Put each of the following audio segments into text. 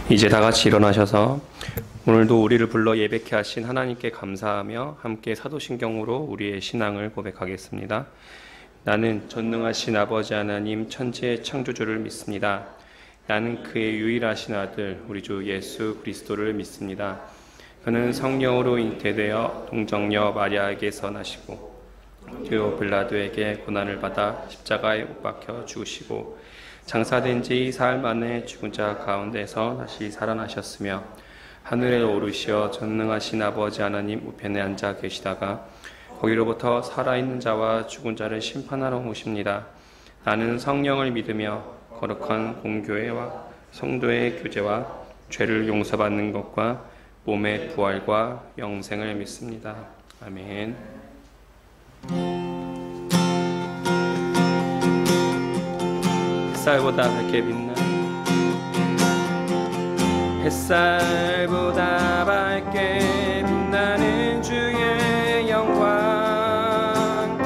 이제 다 같이 일어나셔서 오늘도 우리를 불러 예배케 하신 하나님께 감사하며 함께 사도신경으로 우리의 신앙을 고백하겠습니다. 나는 전능하신 아버지 하나님 천지의 창조주를 믿습니다. 나는 그의 유일하신 아들 우리 주 예수 그리스도를 믿습니다. 그는 성령으로 잉태되어 동정녀 마리아에게서 나시고 본디오 빌라도에게 고난을 받아 십자가에 못 박혀 죽으시고 장사된 지 사흘 만에 죽은 자 가운데서 다시 살아나셨으며 하늘에 오르시어 전능하신 아버지 하나님 우편에 앉아 계시다가 거기로부터 살아있는 자와 죽은 자를 심판하러 오십니다. 나는 성령을 믿으며 거룩한 공교회와 성도의 교제와 죄를 용서받는 것과 몸의 부활과 영생을 믿습니다. 아멘. 햇살보다 밝게 빛나는 햇살보다 밝게 빛나는 주의 영광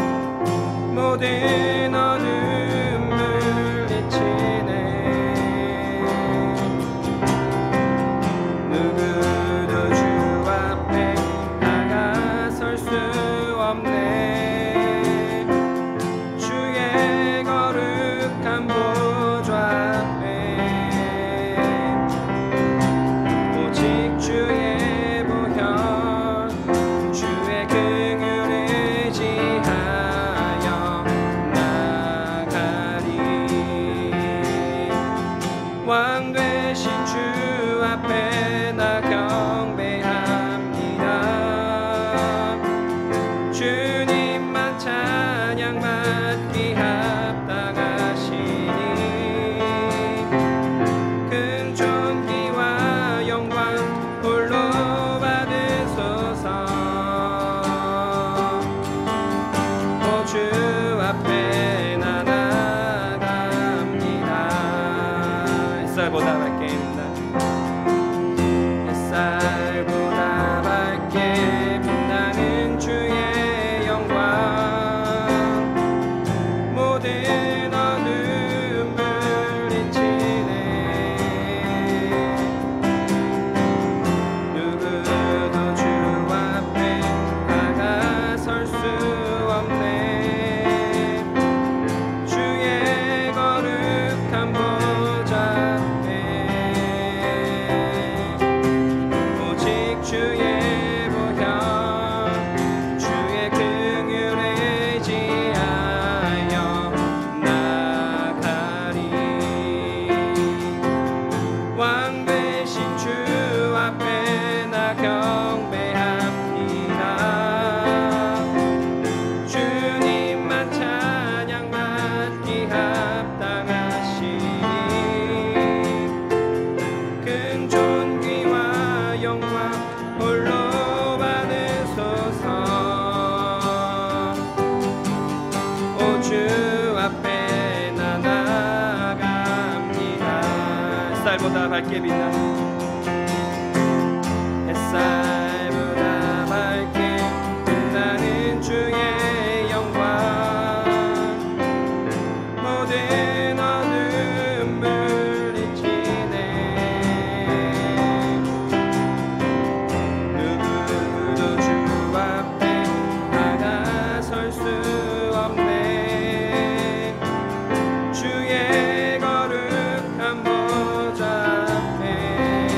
모든 어둠을 비치네. 누구도 주 앞에 다가설 수 없네. 주의 거룩한 보좌 앞에 오직 주의 보혈 주의 긍휼을 의지하여 나가리. 왕 되신 주 앞에 나 경배합니다. 주님만 찬양 받기 합당하시니 큰 존귀와 영광 홀로 받으소서. 오 주 앞에 나 나갑니다. 햇살보다 밝게 햇살보다 밝게 빛나는 주의 영광 모든 어둠을 비치네. 누구도 주 앞에 다가설 수 없네. 주의 거룩한 보좌 앞에 오직 주의 보혈 주의 긍휼을 의지하여 나가리. 왕 되신 주 앞에 나 경배합니다. 주님만 찬양 받기 합당하시니 큰 존귀와 영광 홀로 받으소서. 오 주 앞에 나 나갑니다. 햇살보다 밝게 빛나는 햇살보다 밝게 빛나는 주의 영광 모든 어둠을 비치네. 누구도 주 앞에 다가설 수 없네. 주의 거룩한 보좌 앞에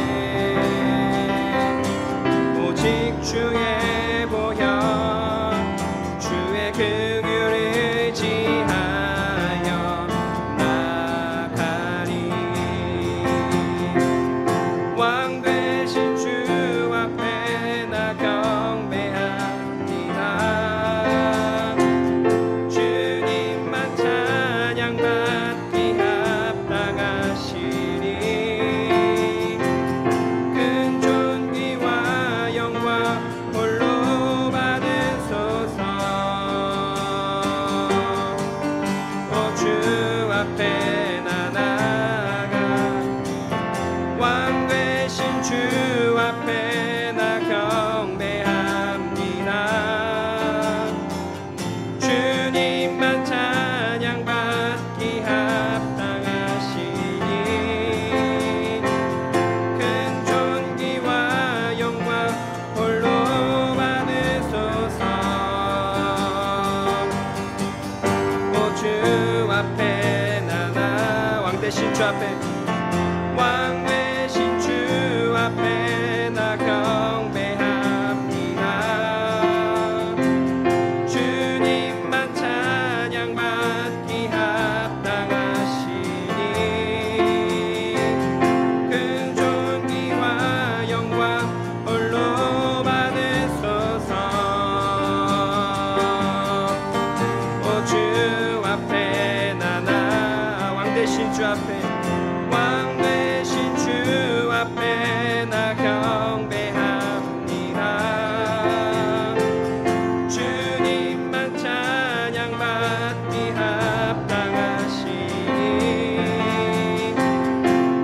되신 주 앞에 왕 되신 주 앞에 나 경배합니다. 주님만 찬양받기 합당하시니 큰 존귀와 영광 홀로 받으소서. 오 주 앞에 나나 왕 되신 주 앞에 왕 되신 주 앞에 나 경배합니다. 주님만 찬양받기 합당하시니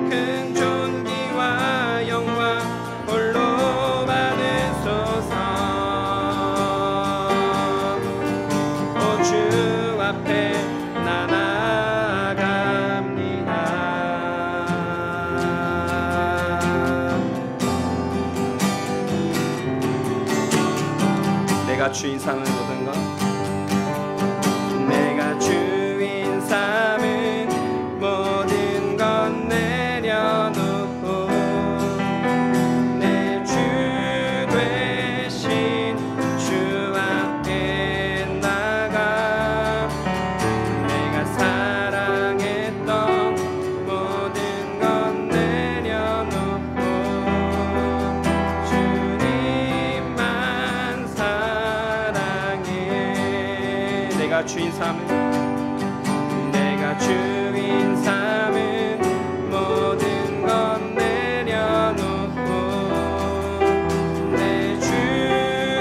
큰 존귀와 영광 홀로 받으소서. 오 주 앞에 나 나아갑니다. 내가 주인 삼은 모든 것 내가 주인 삼은 모든 것 내려놓고 내 주 되신 주 앞에 나가 내가 사랑했던 모든 것 내려놓고 주님만 사랑해. 내가 주인 삼은 내가 주인 삼은 모든 것 내려놓고 내 주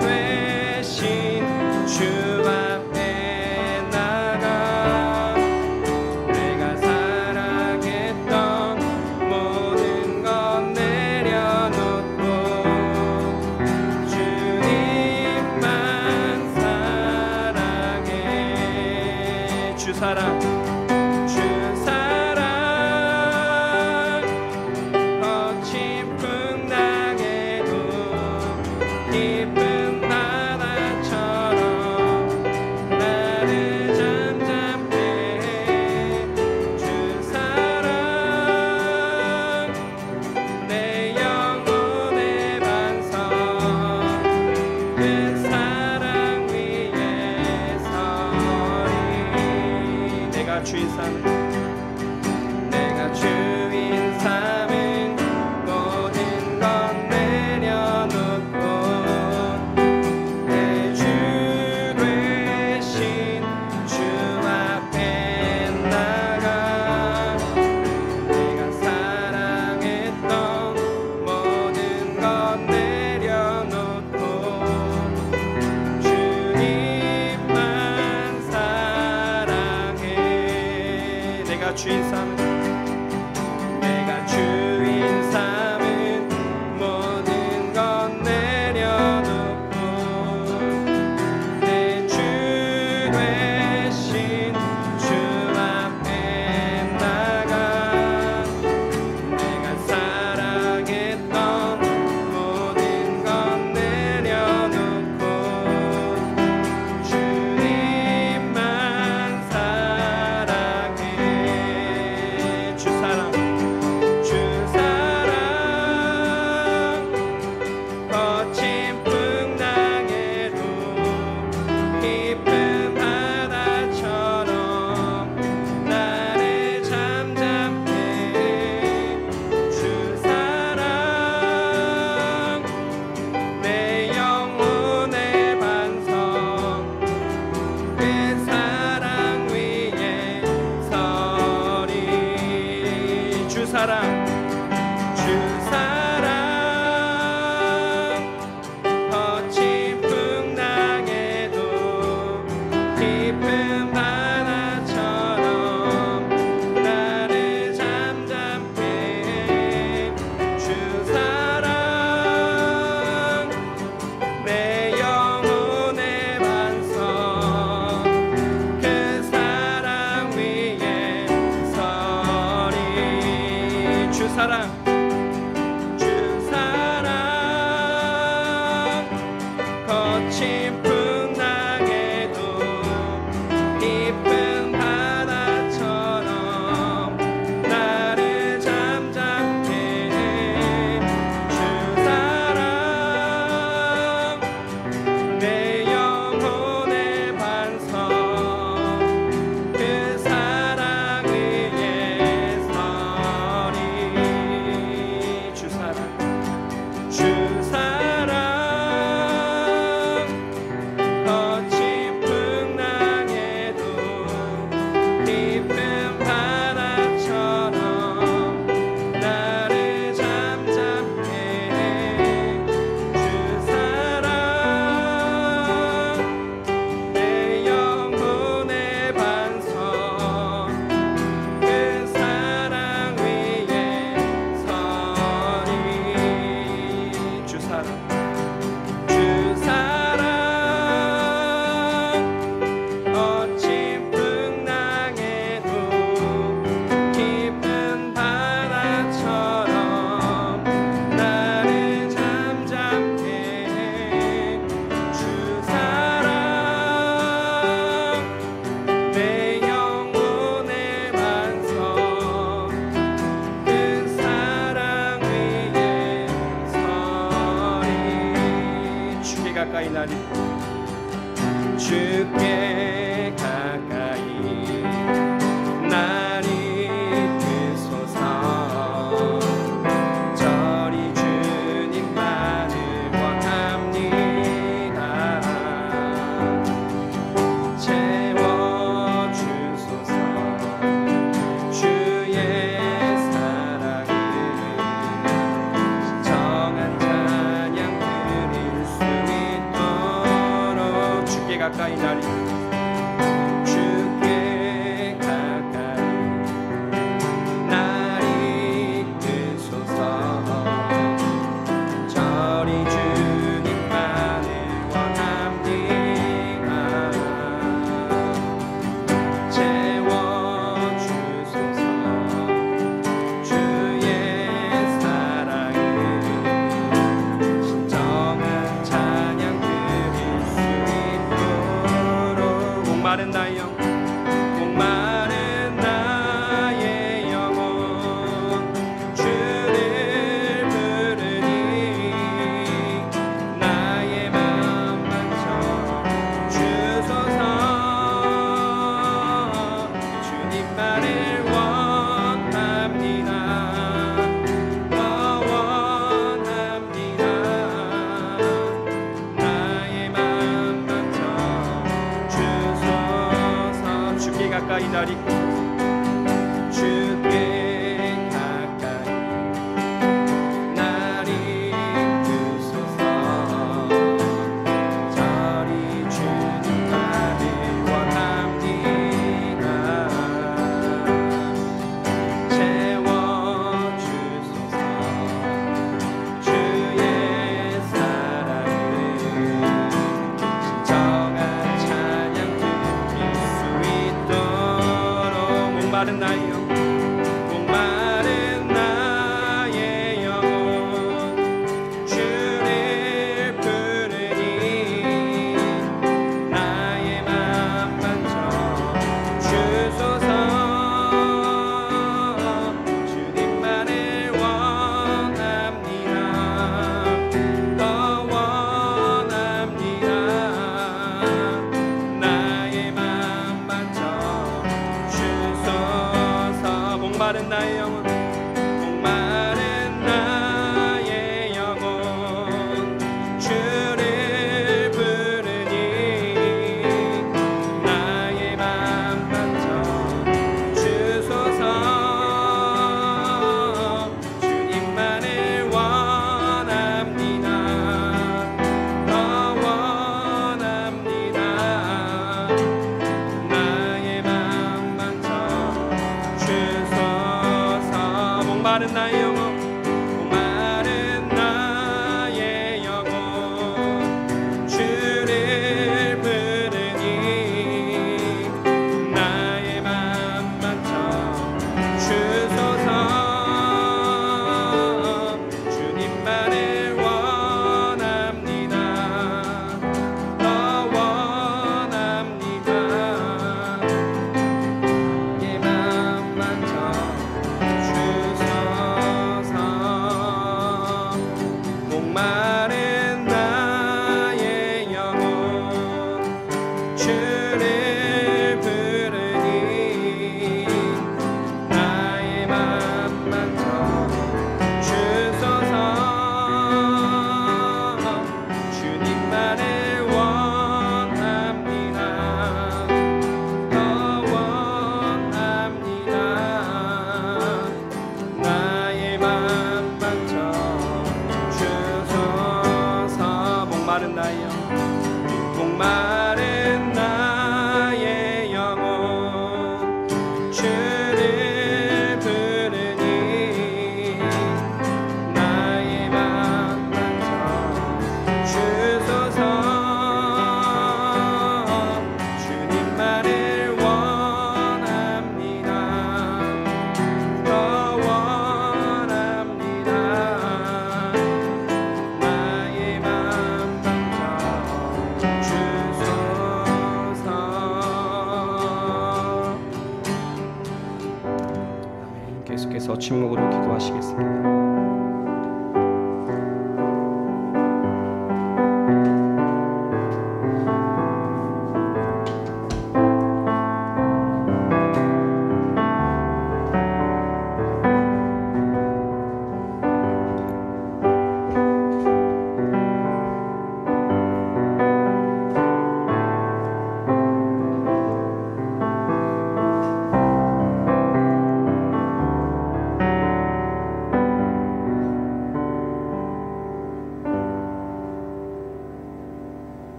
되신 주 앞에 나가 내가 사랑했던 모든 것 내려놓고 주님만 사랑해. 주 사랑 주 사랑 거친 풍랑에도 깊은 바다처럼 나를 잠잠케 해. 주 사랑 내 영혼의 반석 그 사랑 위에 서리. 내가 주인 삼은 내가 주인 삼은 모든 것 내려놓고 내 주 되신 주 앞에 나가 내가 사랑했던 모든 것 내려놓고 주님만 사랑해. 내가 주인 삼은 내가 주인 삼은 모든 것 내려놓고 내 주 되신 주 앞에 나가 내가 사랑했던 모든 것 내려놓고 주님만 사랑해. 주 사랑 주 사랑 거친 풍랑에도 깊은 바다처럼 나를 잠잠케 해. 주 사랑 내 영혼의 반석 그 사랑 위에 서리. 주 사랑 주 사랑 거친 풍랑에도 깊은 바다처럼 나를 잠잠케 해. 주 사랑 내 영혼의 반석 그 사랑 위에 서리. 주 사랑 주 사랑 거친 풍랑에도 깊은 바다처럼 나 가까이 나리 주께 가까이 나리 이끄소서 저리 주님만을 원합니다 채워주소서 주의 사랑을 진정한 찬양 드릴 수 있도록 목마른 나의 영혼 목마른 나의 영혼 주를 부르니 나의 마음 만져 주소서 주님만을 원합니다 더 원합니다 나의 마음 만져 주소서 주께 가까이 나리 주께 가까이 나리 이끄소서 저리 주님만을 원합니다 채워주소서 주의 사랑을 진정한 찬양 드릴 수 있도록 목마른 나의 영혼 목마른 나의 영혼 주를 부르니 나의 맘 만져 주소서 주님만을 원합니다 더 원합니다 나의 맘 만져 주소서 목마른 나의 영혼 목마른 나의 영혼 주를 부르니 나의 맘 만져 주소서 주님만을 원합니다 더 원합니다 나의 맘 만져 주소서 목마른 나의 영혼 목마른 나의 영혼 주를 부르니 나의 맘 만져 주소서 주님만을 원합니다 더 원합니다 내 맘 만져 주소서 목마른 나의 영혼 주를 부르니 나의 맘 만져 주소서 주님만을 원합니다 더 원합니다 나의 맘 만져 주소서 목마른 나의 영혼 목마른 나의 영혼 주를 부르니 나의 맘 만져 주소서 주님만을 원합니다 더 원합니다 나의 맘 만져 주소서 아멘. 계속해서 침묵으로 기도하시겠습니다.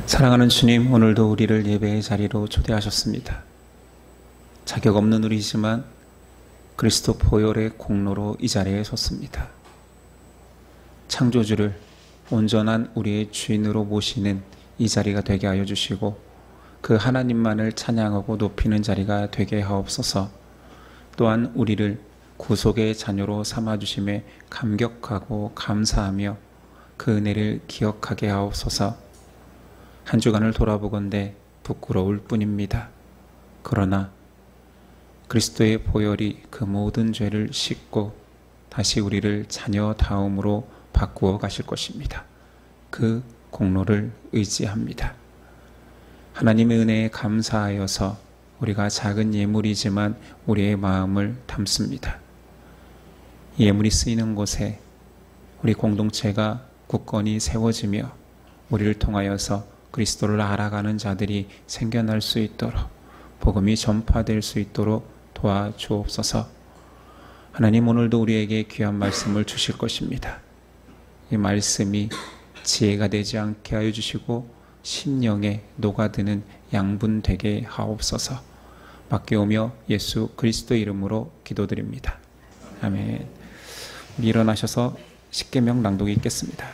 사랑하는 주님, 오늘도 우리를 예배의 자리로 초대하셨습니다. 자격 없는 우리지만 그리스도 보혈의 공로로 이 자리에 섰습니다. 창조주를 온전한 우리의 주인으로 모시는 이 자리가 되게 하여 주시고 그 하나님만을 찬양하고 높이는 자리가 되게 하옵소서. 또한 우리를 구속의 자녀로 삼아주심에 감격하고 감사하며 그 은혜를 기억하게 하옵소서. 한 주간을 돌아보건대 부끄러울 뿐입니다. 그러나 그리스도의 보혈이 그 모든 죄를 씻고 다시 우리를 자녀다움으로 바꾸어 가실 것입니다. 그 공로를 의지합니다. 하나님의 은혜에 감사하여서 우리가 작은 예물이지만 우리의 마음을 담습니다. 예물이 쓰이는 곳에 우리 공동체가 굳건히 세워지며 우리를 통하여서 그리스도를 알아가는 자들이 생겨날 수 있도록 복음이 전파될 수 있도록 도와주옵소서. 하나님, 오늘도 우리에게 귀한 말씀을 주실 것입니다. 이 말씀이 지혜가 되지 않게 하여 주시고 심령에 녹아드는 양분 되게 하옵소서. 맡겨오며 예수 그리스도 이름으로 기도드립니다. 아멘. 우리 일어나셔서 십계명 낭독이 있겠습니다.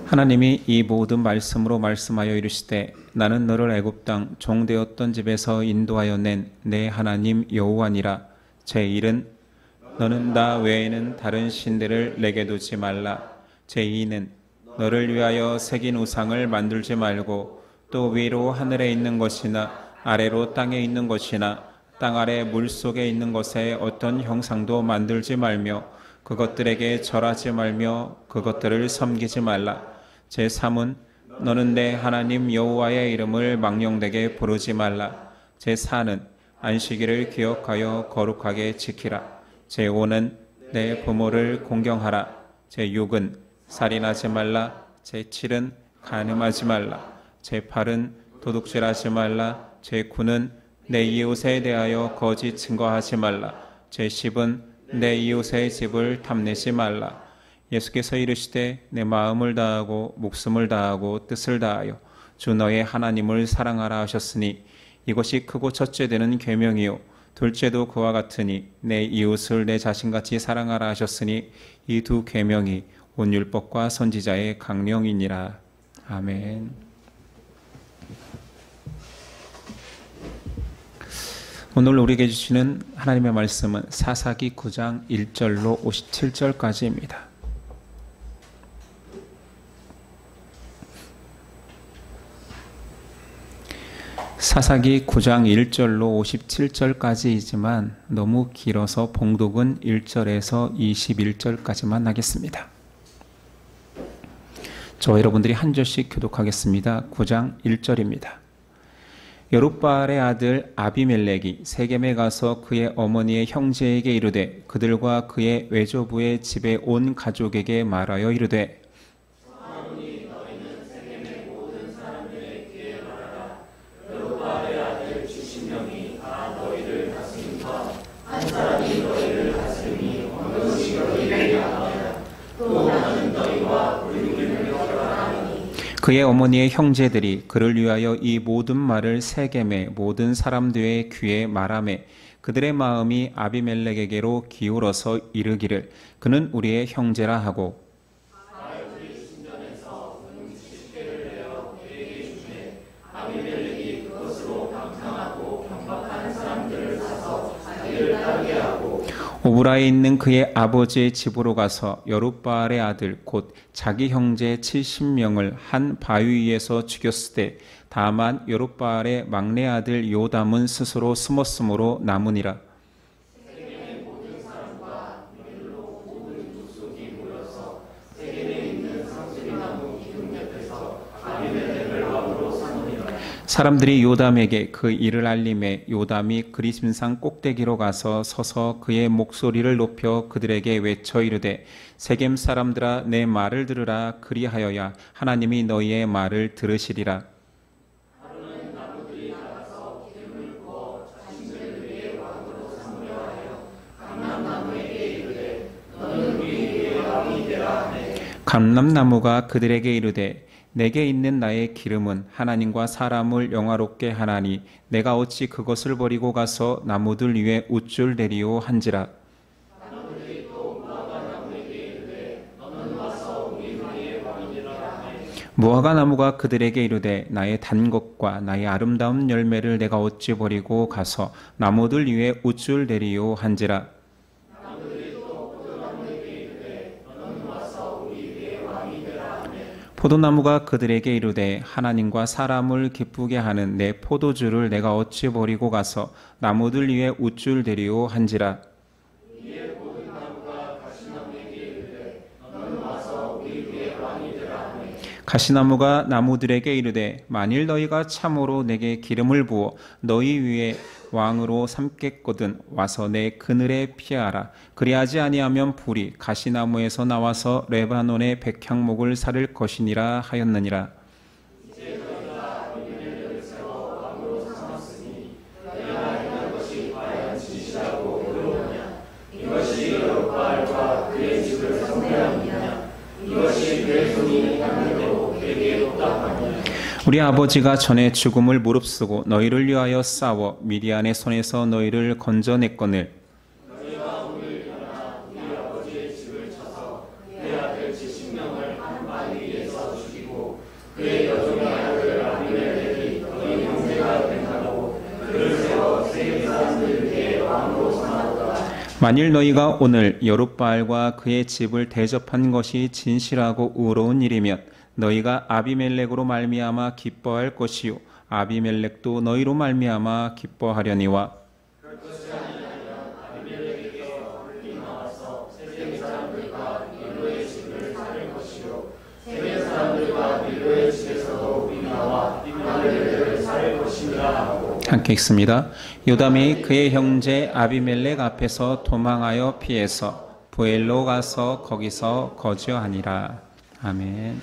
하나님이 이 모든 말씀으로 말씀하여 이르시되 나는 너를 애굽 땅 종되었던 집에서 인도하여 낸 내 하나님 여호와니라. 제1은 너는 나 외에는 다른 신들을 내게 두지 말라. 제2는 너를 위하여 새긴 우상을 만들지 말고 또 위로 하늘에 있는 것이나 아래로 땅에 있는 것이나 땅 아래 물속에 있는 것에 어떤 형상도 만들지 말며 그것들에게 절하지 말며 그것들을 섬기지 말라. 제3은 너는 내 하나님 여호와의 이름을 망령되게 부르지 말라. 제4는 안식일을 기억하여 거룩하게 지키라. 제5는 내 부모를 공경하라. 제6은 살인하지 말라. 제7은 간음하지 말라. 제8은 도둑질하지 말라. 제9는 내 이웃에 대하여 거짓 증거하지 말라. 제10은 내 이웃의 집을 탐내지 말라. 예수께서 이르시되 내 마음을 다하고 목숨을 다하고 뜻을 다하여 주 너의 하나님을 사랑하라 하셨으니 이것이 크고 첫째 되는 계명이요 둘째도 그와 같으니 내 이웃을 내 자신같이 사랑하라 하셨으니 이 두 계명이 온 율법과 선지자의 강령이니라. 아멘. 오늘 우리에게 주시는 하나님의 말씀은 사사기 9장 1절로 57절까지입니다. 사사기 9장 1절로 57절까지이지만 너무 길어서 봉독은 1절에서 21절까지만 하겠습니다. 저와 여러분들이 한 절씩 교독하겠습니다. 9장 1절입니다. 여룻바알의 아들 아비멜렉이 세겜에 가서 그의 어머니의 형제에게 이르되 그들과 그의 외조부의 집에 온 가족에게 말하여 이르되 그의 어머니의 형제들이 그를 위하여 이 모든 말을 세겜의 모든 사람들의 귀에 말하매 그들의 마음이 아비멜렉에게로 기울어서 이르기를 그는 우리의 형제라 하고 오브라에 있는 그의 아버지의 집으로 가서 여룻바알의 아들 곧 자기 형제 70명을 한 바위 위에서 죽였으되 다만 여룻바알의 막내 아들 요담은 스스로 숨었으므로 남으니라. 사람들이 요담에게 그 일을 알림해 요담이 그리심산 꼭대기로 가서 서서 그의 목소리를 높여 그들에게 외쳐 이르되 세겜 사람들아 내 말을 들으라. 그리하여야 하나님이 너희의 말을 들으시리라. 감람나무가 그들에게 이르되 내게 있는 나의 기름은 하나님과 사람을 영화롭게 하나니 내가 어찌 그것을 버리고 가서 나무들 위에 웃줄 내리오 한지라. 무화과 나무가 그들에게 이르되 나의 단 것과 나의 아름다운 열매를 내가 어찌 버리고 가서 나무들 위에 웃줄 내리오 한지라. 포도나무가 그들에게 이르되 하나님과 사람을 기쁘게 하는 내 포도주를 내가 어찌 버리고 가서 나무들 위에 웃줄 내리오 한지라. 가시나무가 나무들에게 이르되 만일 너희가 참으로 내게 기름을 부어 너희 위에 왕으로 삼겠거든 와서 내 그늘에 피하라. 그리하지 아니하면 불이 가시나무에서 나와서 레바논의 백향목을 사를 것이니라 하였느니라. 우리 아버지가 전에 죽음을 무릅쓰고 너희를 위하여 싸워 미디안의 손에서 너희를 건져냈거늘 만일 너희가 오늘 여룻바알과 그의 집을 대접한 것이 진실하고 의로운 일이면 너희가 아비멜렉으로 말미암아 기뻐할 것이요 아비멜렉도 너희로 말미암아 기뻐하려니와. 함께 읽습니다. 요담이 그의 형제 아비멜렉 앞에서 도망하여 피해서 부엘로 가서 거기서 거주하니라. 아멘.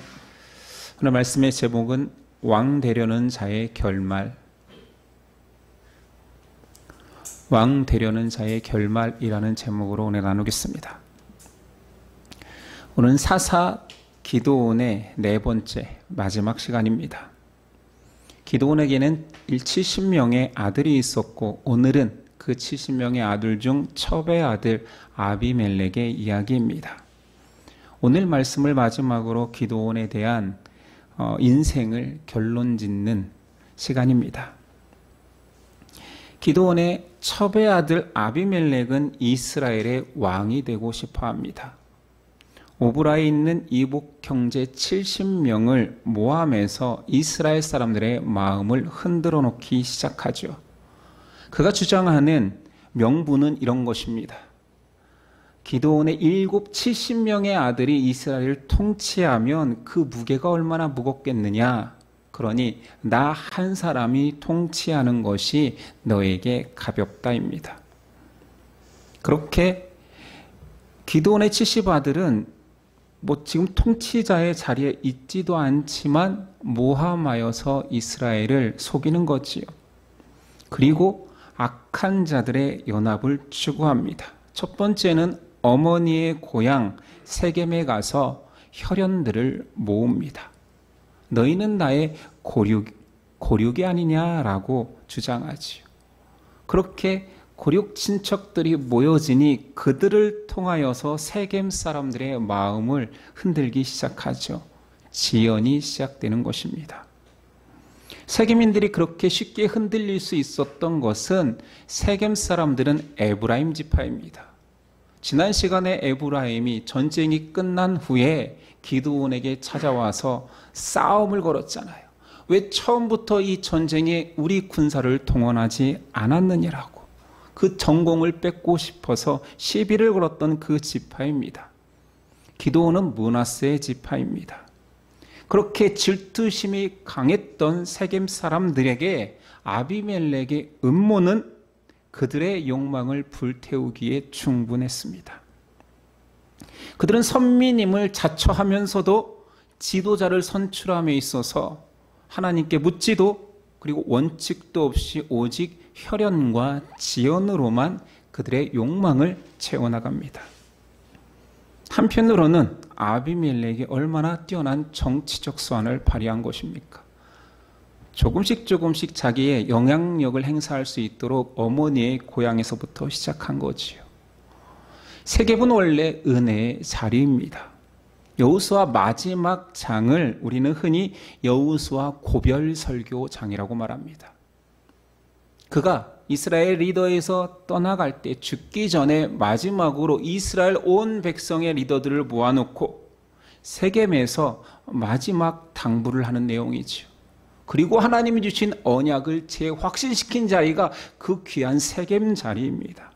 오늘 말씀의 제목은 왕 되려는 자의 결말. 왕 되려는 자의 결말이라는 제목으로 오늘 나누겠습니다. 오늘은 사사 기드온의 네 번째 마지막 시간입니다. 기드온에게는 70명의 아들이 있었고 오늘은 그 70명의 아들 중 첩의 아들 아비멜렉의 이야기입니다. 오늘 말씀을 마지막으로 기드온에 대한 인생을 결론짓는 시간입니다. 기드온의 첩의 아들 아비멜렉은 이스라엘의 왕이 되고 싶어 합니다. 오브라에 있는 이복 형제 70명을 모함해서 이스라엘 사람들의 마음을 흔들어 놓기 시작하죠. 그가 주장하는 명분은 이런 것입니다. 기드온의 70명의 아들이 이스라엘을 통치하면 그 무게가 얼마나 무겁겠느냐. 그러니 나 한 사람이 통치하는 것이 너에게 가볍다입니다. 그렇게 기드온의 70아들은 지금 통치자의 자리에 있지도 않지만 모함하여서 이스라엘을 속이는 거지요. 그리고 악한 자들의 연합을 추구합니다. 첫 번째는 어머니의 고향 세겜에 가서 혈연들을 모읍니다. 너희는 나의 고륙이 아니냐라고 주장하지요. 그렇게 고륙 친척들이 모여지니 그들을 통하여서 세겜 사람들의 마음을 흔들기 시작하죠. 지연이 시작되는 것입니다. 세겜인들이 그렇게 쉽게 흔들릴 수 있었던 것은 세겜 사람들은 에브라임 지파입니다. 지난 시간에 에브라임이 전쟁이 끝난 후에 기드온에게 찾아와서 싸움을 걸었잖아요. 왜 처음부터 이 전쟁에 우리 군사를 동원하지 않았느냐라고. 그 전공을 뺏고 싶어서 시비를 걸었던 그 지파입니다. 기드온은 므낫세의 지파입니다. 그렇게 질투심이 강했던 세겜 사람들에게 아비멜렉의 음모는 그들의 욕망을 불태우기에 충분했습니다. 그들은 선민임을 자처하면서도 지도자를 선출함에 있어서 하나님께 묻지도 그리고 원칙도 없이 오직 혈연과 지연으로만 그들의 욕망을 채워나갑니다. 한편으로는 아비멜렉이 얼마나 뛰어난 정치적 수완을 발휘한 것입니까? 조금씩 자기의 영향력을 행사할 수 있도록 어머니의 고향에서부터 시작한 거지요. 세겜은 원래 은혜의 자리입니다. 여호수아 마지막 장을 우리는 흔히 여호수아 고별 설교장이라고 말합니다. 그가 이스라엘 리더에서 떠나갈 때 죽기 전에 마지막으로 이스라엘 온 백성의 리더들을 모아놓고 세겜에서 마지막 당부를 하는 내용이지요. 그리고 하나님이 주신 언약을 재확신시킨 자리가 그 귀한 세겜 자리입니다.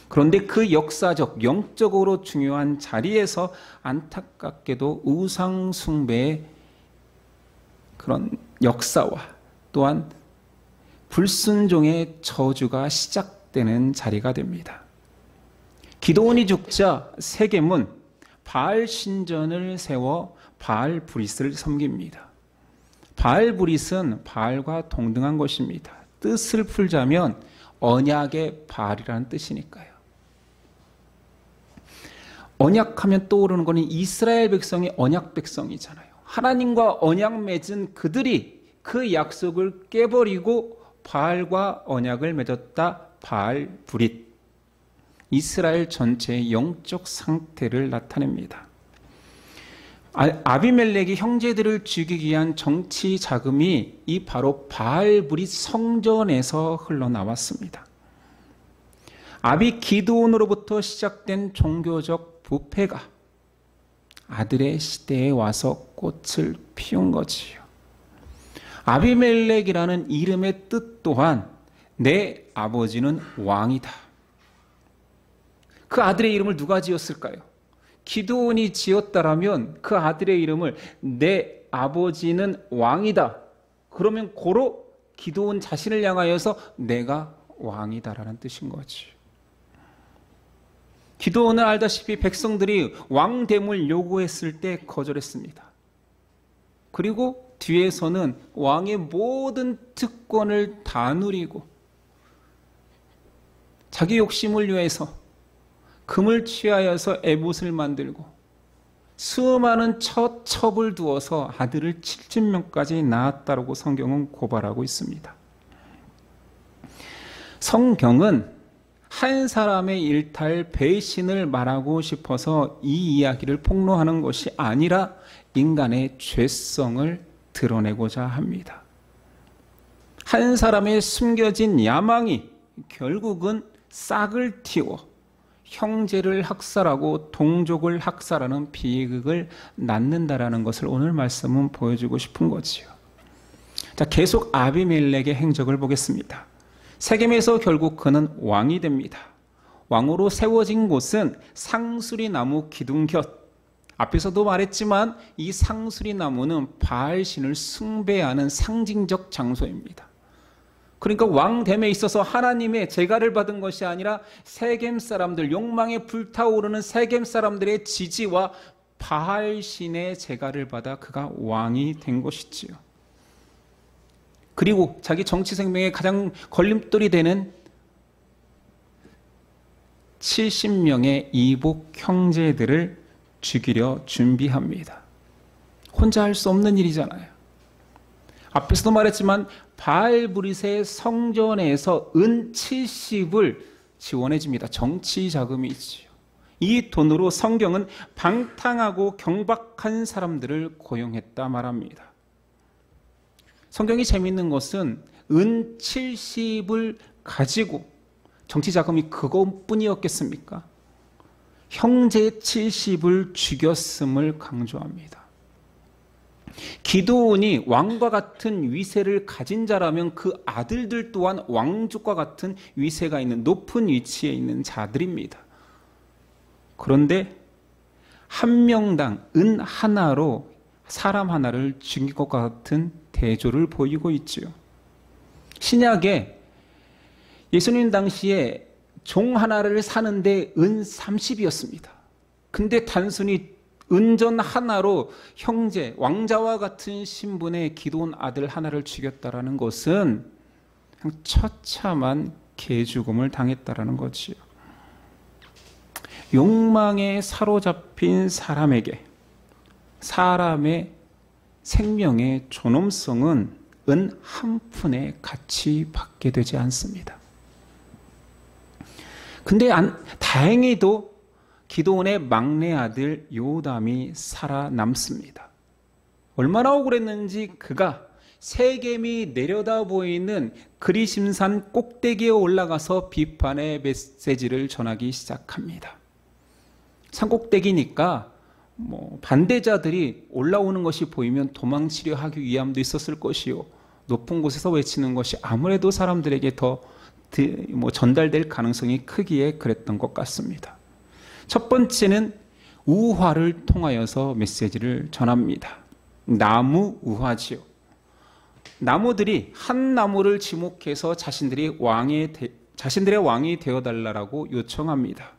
그런데 그 역사적, 영적으로 중요한 자리에서 안타깝게도 우상 숭배의 그런 역사와 또한 불순종의 저주가 시작되는 자리가 됩니다. 기드온이 죽자 세겜은 바알 신전을 세워 바알 브릿을 섬깁니다. 바알 브릿은 바알과 동등한 것입니다. 뜻을 풀자면 언약의 바알이라는 뜻이니까요. 언약하면 떠오르는 것은 이스라엘 백성이 언약 백성이잖아요. 하나님과 언약 맺은 그들이 그 약속을 깨버리고 바알과 언약을 맺었다. 바알 브릿. 이스라엘 전체의 영적 상태를 나타냅니다. 아비멜렉이 형제들을 죽이기 위한 정치 자금이 이 바로 바알 브릿 성전에서 흘러나왔습니다. 아비 기드온으로부터 시작된 종교적 부패가 아들의 시대에 와서 꽃을 피운 거지요. 아비멜렉이라는 이름의 뜻 또한 내 아버지는 왕이다. 그 아들의 이름을 누가 지었을까요? 기드온이 지었다라면 그 아들의 이름을 내 아버지는 왕이다. 그러면 고로 기드온 자신을 향하여서 내가 왕이다라는 뜻인 거지. 기드온은 알다시피 백성들이 왕됨을 요구했을 때 거절했습니다. 그리고 뒤에서는 왕의 모든 특권을 다 누리고 자기 욕심을 위해서 금을 취하여서 에봇을 만들고 수많은 첩을 두어서 아들을 70명까지 낳았다고 성경은 고발하고 있습니다. 성경은 한 사람의 일탈 배신을 말하고 싶어서 이 이야기를 폭로하는 것이 아니라 인간의 죄성을 드러내고자 합니다. 한 사람의 숨겨진 야망이 결국은 싹을 틔워 형제를 학살하고 동족을 학살하는 비극을 낳는다라는 것을 오늘 말씀은 보여주고 싶은 거지요. 자, 계속 아비멜렉의 행적을 보겠습니다. 세겜에서 결국 그는 왕이 됩니다. 왕으로 세워진 곳은 상수리 나무 기둥 곁. 앞에서도 말했지만 이 상수리 나무는 바알신을 숭배하는 상징적 장소입니다. 그러니까 왕됨에 있어서 하나님의 제가를 받은 것이 아니라 세겜 사람들, 욕망에 불타오르는 세겜 사람들의 지지와 바알신의 제가를 받아 그가 왕이 된 것이지요. 그리고 자기 정치 생명의 가장 걸림돌이 되는 70명의 이복 형제들을 죽이려 준비합니다. 혼자 할 수 없는 일이잖아요. 앞에서도 말했지만 바알브릿의 성전에서 은 70을 지원해 줍니다. 정치 자금이 있지요. 이 돈으로 성경은 방탕하고 경박한 사람들을 고용했다 말합니다. 성경이 재미있는 것은 은 70을 가지고 정치 자금이 그것뿐이었겠습니까? 형제 70을 죽였음을 강조합니다. 기드온이 왕과 같은 위세를 가진 자라면 그 아들들 또한 왕족과 같은 위세가 있는 높은 위치에 있는 자들입니다. 그런데 한 명당 은 하나로 사람 하나를 죽일 것 같은 대조를 보이고 있지요. 신약에 예수님 당시에 종 하나를 사는데 은 30이었습니다. 근데 단순히 은전 하나로 형제, 왕자와 같은 신분의 기드온 아들 하나를 죽였다라는 것은 처참한 개죽음을 당했다라는 거지요. 욕망에 사로잡힌 사람에게 사람의 생명의 존엄성은 은 한 푼의 가치 받게 되지 않습니다. 근데 다행히도 기드온의 막내 아들 요담이 살아남습니다. 얼마나 억울했는지 그가 세겜이 내려다 보이는 그리심산 꼭대기에 올라가서 비판의 메시지를 전하기 시작합니다. 산꼭대기니까 반대자들이 올라오는 것이 보이면 도망치려 하기 위함도 있었을 것이요, 높은 곳에서 외치는 것이 아무래도 사람들에게 더 전달될 가능성이 크기에 그랬던 것 같습니다. 첫 번째는 우화를 통하여서 메시지를 전합니다. 나무 우화지요. 나무들이 한 나무를 지목해서 자신들의 왕이 되어달라고 요청합니다.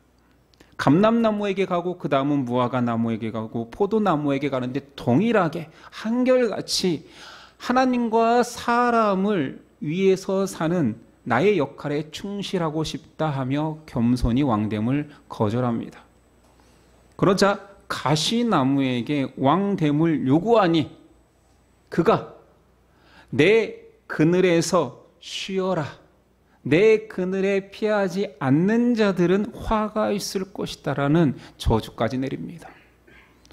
감람나무에게 가고 그 다음은 무화과 나무에게 가고 포도나무에게 가는데 동일하게 한결같이 하나님과 사람을 위해서 사는 나의 역할에 충실하고 싶다 하며 겸손히 왕됨을 거절합니다. 그러자 가시나무에게 왕됨을 요구하니 그가 내 그늘에서 쉬어라, 내 그늘에 피하지 않는 자들은 화가 있을 것이다라는 저주까지 내립니다.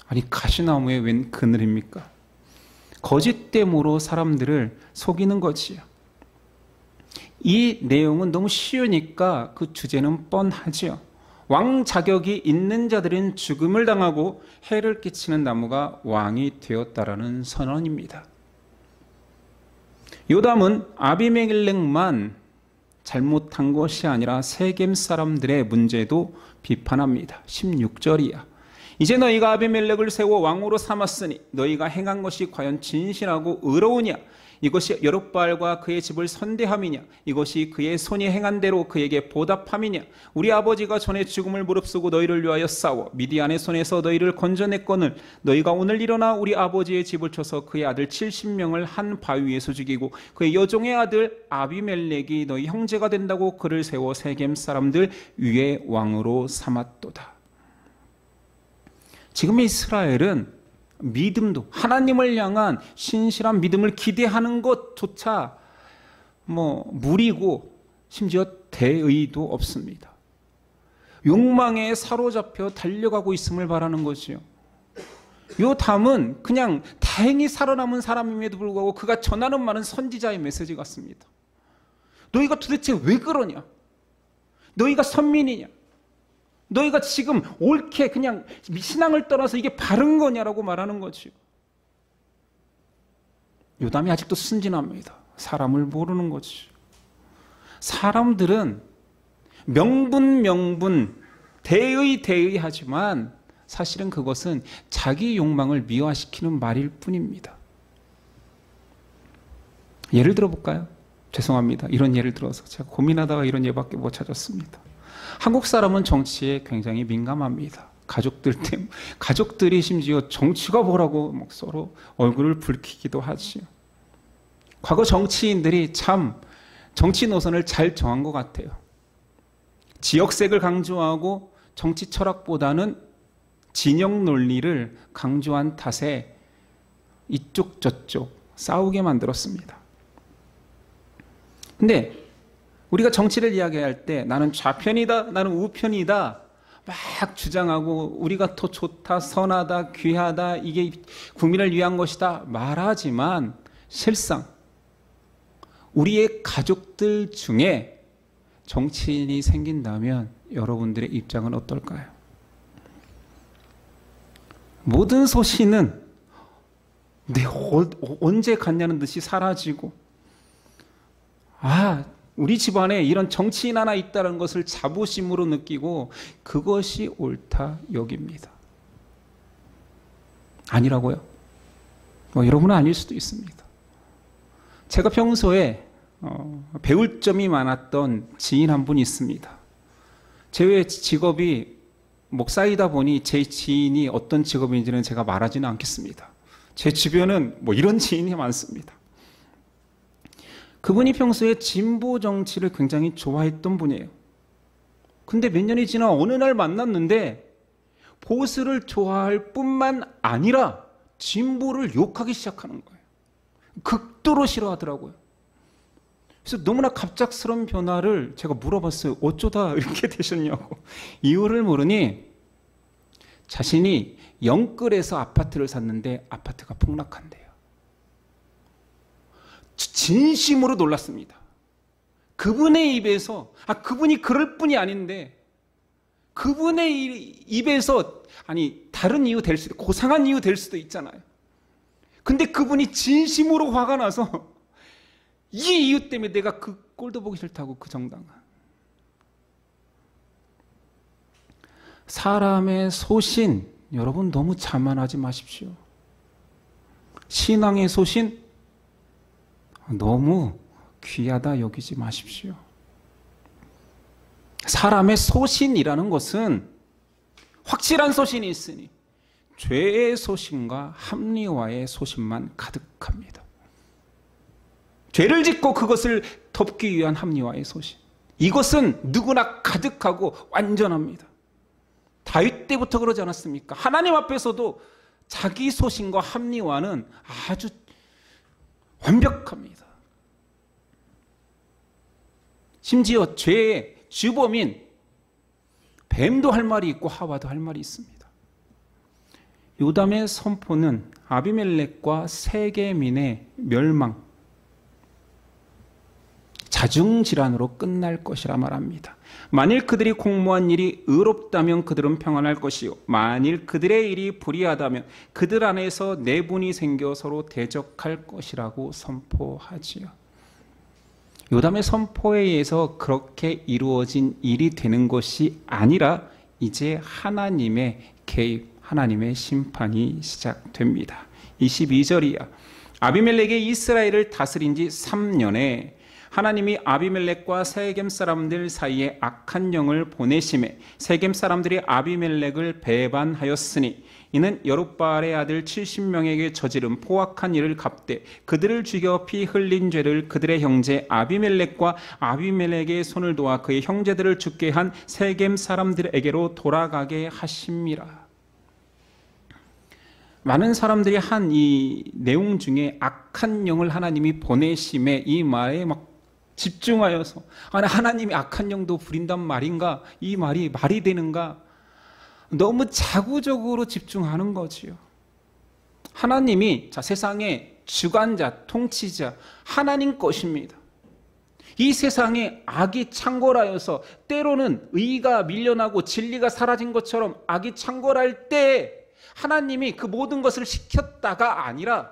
아니, 가시나무에 웬 그늘입니까? 거짓됨으로 사람들을 속이는 거지요. 이 내용은 너무 쉬우니까 그 주제는 뻔하지요. 왕 자격이 있는 자들은 죽음을 당하고 해를 끼치는 나무가 왕이 되었다라는 선언입니다. 요담은 아비멜렉만 잘못한 것이 아니라 세겜 사람들의 문제도 비판합니다. 16절이야. 이제 너희가 아비멜렉을 세워 왕으로 삼았으니 너희가 행한 것이 과연 진실하고 의로우냐? 이것이 여룹바알과 그의 집을 선대함이냐? 이것이 그의 손이 행한 대로 그에게 보답함이냐? 우리 아버지가 전에 죽음을 무릅쓰고 너희를 위하여 싸워 미디안의 손에서 너희를 건져냈거늘 너희가 오늘 일어나 우리 아버지의 집을 쳐서 그의 아들 70명을 한 바위 위에서 죽이고 그의 여종의 아들 아비멜렉이 너희 형제가 된다고 그를 세워 세겜 사람들 위에 왕으로 삼았도다. 지금 이스라엘은 믿음도, 하나님을 향한 신실한 믿음을 기대하는 것조차 무리고 심지어 대의도 없습니다. 욕망에 사로잡혀 달려가고 있음을 바라는 것이요. 요담은 그냥 다행히 살아남은 사람임에도 불구하고 그가 전하는 말은 선지자의 메시지 같습니다. 너희가 도대체 왜 그러냐? 너희가 선민이냐? 너희가 지금 옳게 그냥 신앙을 떠나서 이게 바른 거냐라고 말하는 거지요. 요담이 아직도 순진합니다. 사람을 모르는 거지. 사람들은 명분 대의하지만 사실은 그것은 자기 욕망을 미화시키는 말일 뿐입니다. 예를 들어볼까요? 죄송합니다. 이런 예를 들어서 제가 고민하다가 이런 예밖에 못 찾았습니다. 한국 사람은 정치에 굉장히 민감합니다. 가족들이 심지어 정치가 뭐라고 서로 얼굴을 붉히기도 하지요. 과거 정치인들이 참 정치 노선을 잘 정한 것 같아요. 지역색을 강조하고 정치 철학보다는 진영 논리를 강조한 탓에 이쪽 저쪽 싸우게 만들었습니다. 근데 우리가 정치를 이야기할 때 나는 좌편이다, 나는 우편이다 막 주장하고 우리가 더 좋다, 선하다, 귀하다, 이게 국민을 위한 것이다 말하지만 실상 우리의 가족들 중에 정치인이 생긴다면 여러분들의 입장은 어떨까요? 모든 소신은 언제 갔냐는 듯이 사라지고 우리 집안에 이런 정치인 하나 있다는 것을 자부심으로 느끼고 그것이 옳다 여깁니다. 아니라고요? 여러분은 아닐 수도 있습니다. 제가 평소에 배울 점이 많았던 지인 한 분이 있습니다. 제 직업이 목사이다 보니 제 지인이 어떤 직업인지는 제가 말하지는 않겠습니다. 제 주변은 이런 지인이 많습니다. 그분이 평소에 진보 정치를 굉장히 좋아했던 분이에요. 근데 몇 년이 지나 어느 날 만났는데 보스를 좋아할 뿐만 아니라 진보를 욕하기 시작하는 거예요. 극도로 싫어하더라고요. 그래서 너무나 갑작스러운 변화를 제가 물어봤어요. 어쩌다 이렇게 되셨냐고. 이유를 모르니 자신이 영끌에서 아파트를 샀는데 아파트가 폭락한대요. 진심으로 놀랐습니다. 그분의 입에서, 그분이 그럴 뿐이 아닌데, 그분의 입에서, 다른 이유 될 수도, 고상한 이유 될 수도 있잖아요. 근데 그분이 진심으로 화가 나서, 이 이유 때문에 내가 그 꼴도 보기 싫다고, 그 정당한. 사람의 소신, 여러분 너무 자만하지 마십시오. 신앙의 소신, 너무 귀하다 여기지 마십시오. 사람의 소신이라는 것은 확실한 소신이 있으니 죄의 소신과 합리화의 소신만 가득합니다. 죄를 짓고 그것을 덮기 위한 합리화의 소신, 이것은 누구나 가득하고 완전합니다. 다윗 때부터 그러지 않았습니까? 하나님 앞에서도 자기 소신과 합리화는 아주 완벽합니다. 심지어 죄의 주범인 뱀도 할 말이 있고 하와도 할 말이 있습니다. 요담의 선포는 아비멜렉과 세겜인의 멸망, 자중질환으로 끝날 것이라 말합니다. 만일 그들이 공모한 일이 의롭다면 그들은 평안할 것이요, 만일 그들의 일이 불의하다면 그들 안에서 내분이 생겨 서로 대적할 것이라고 선포하지요. 요담의 선포에 의해서 그렇게 이루어진 일이 되는 것이 아니라 이제 하나님의 개입, 하나님의 심판이 시작됩니다. 22절이야. 아비멜렉이 이스라엘을 다스린 지 3년에 하나님이 아비멜렉과 세겜 사람들 사이에 악한 영을 보내심에 세겜 사람들이 아비멜렉을 배반하였으니 이는 여룻바알의 아들 70명에게 저지른 포악한 일을 갚되 그들을 죽여 피 흘린 죄를 그들의 형제 아비멜렉과 아비멜렉의 손을 도와 그의 형제들을 죽게 한 세겜 사람들에게로 돌아가게 하심이라. 많은 사람들이 한 이 내용 중에 악한 영을 하나님이 보내심에 이 말에 막 집중하여서 하나님이 악한 영도 부린단 말인가? 이 말이 말이 되는가? 너무 자구적으로 집중하는 거지요. 하나님이 세상의 주관자, 통치자, 하나님 것입니다. 이 세상에 악이 창궐하여서 때로는 의가 밀려나고 진리가 사라진 것처럼 악이 창궐할 때 하나님이 그 모든 것을 시켰다가 아니라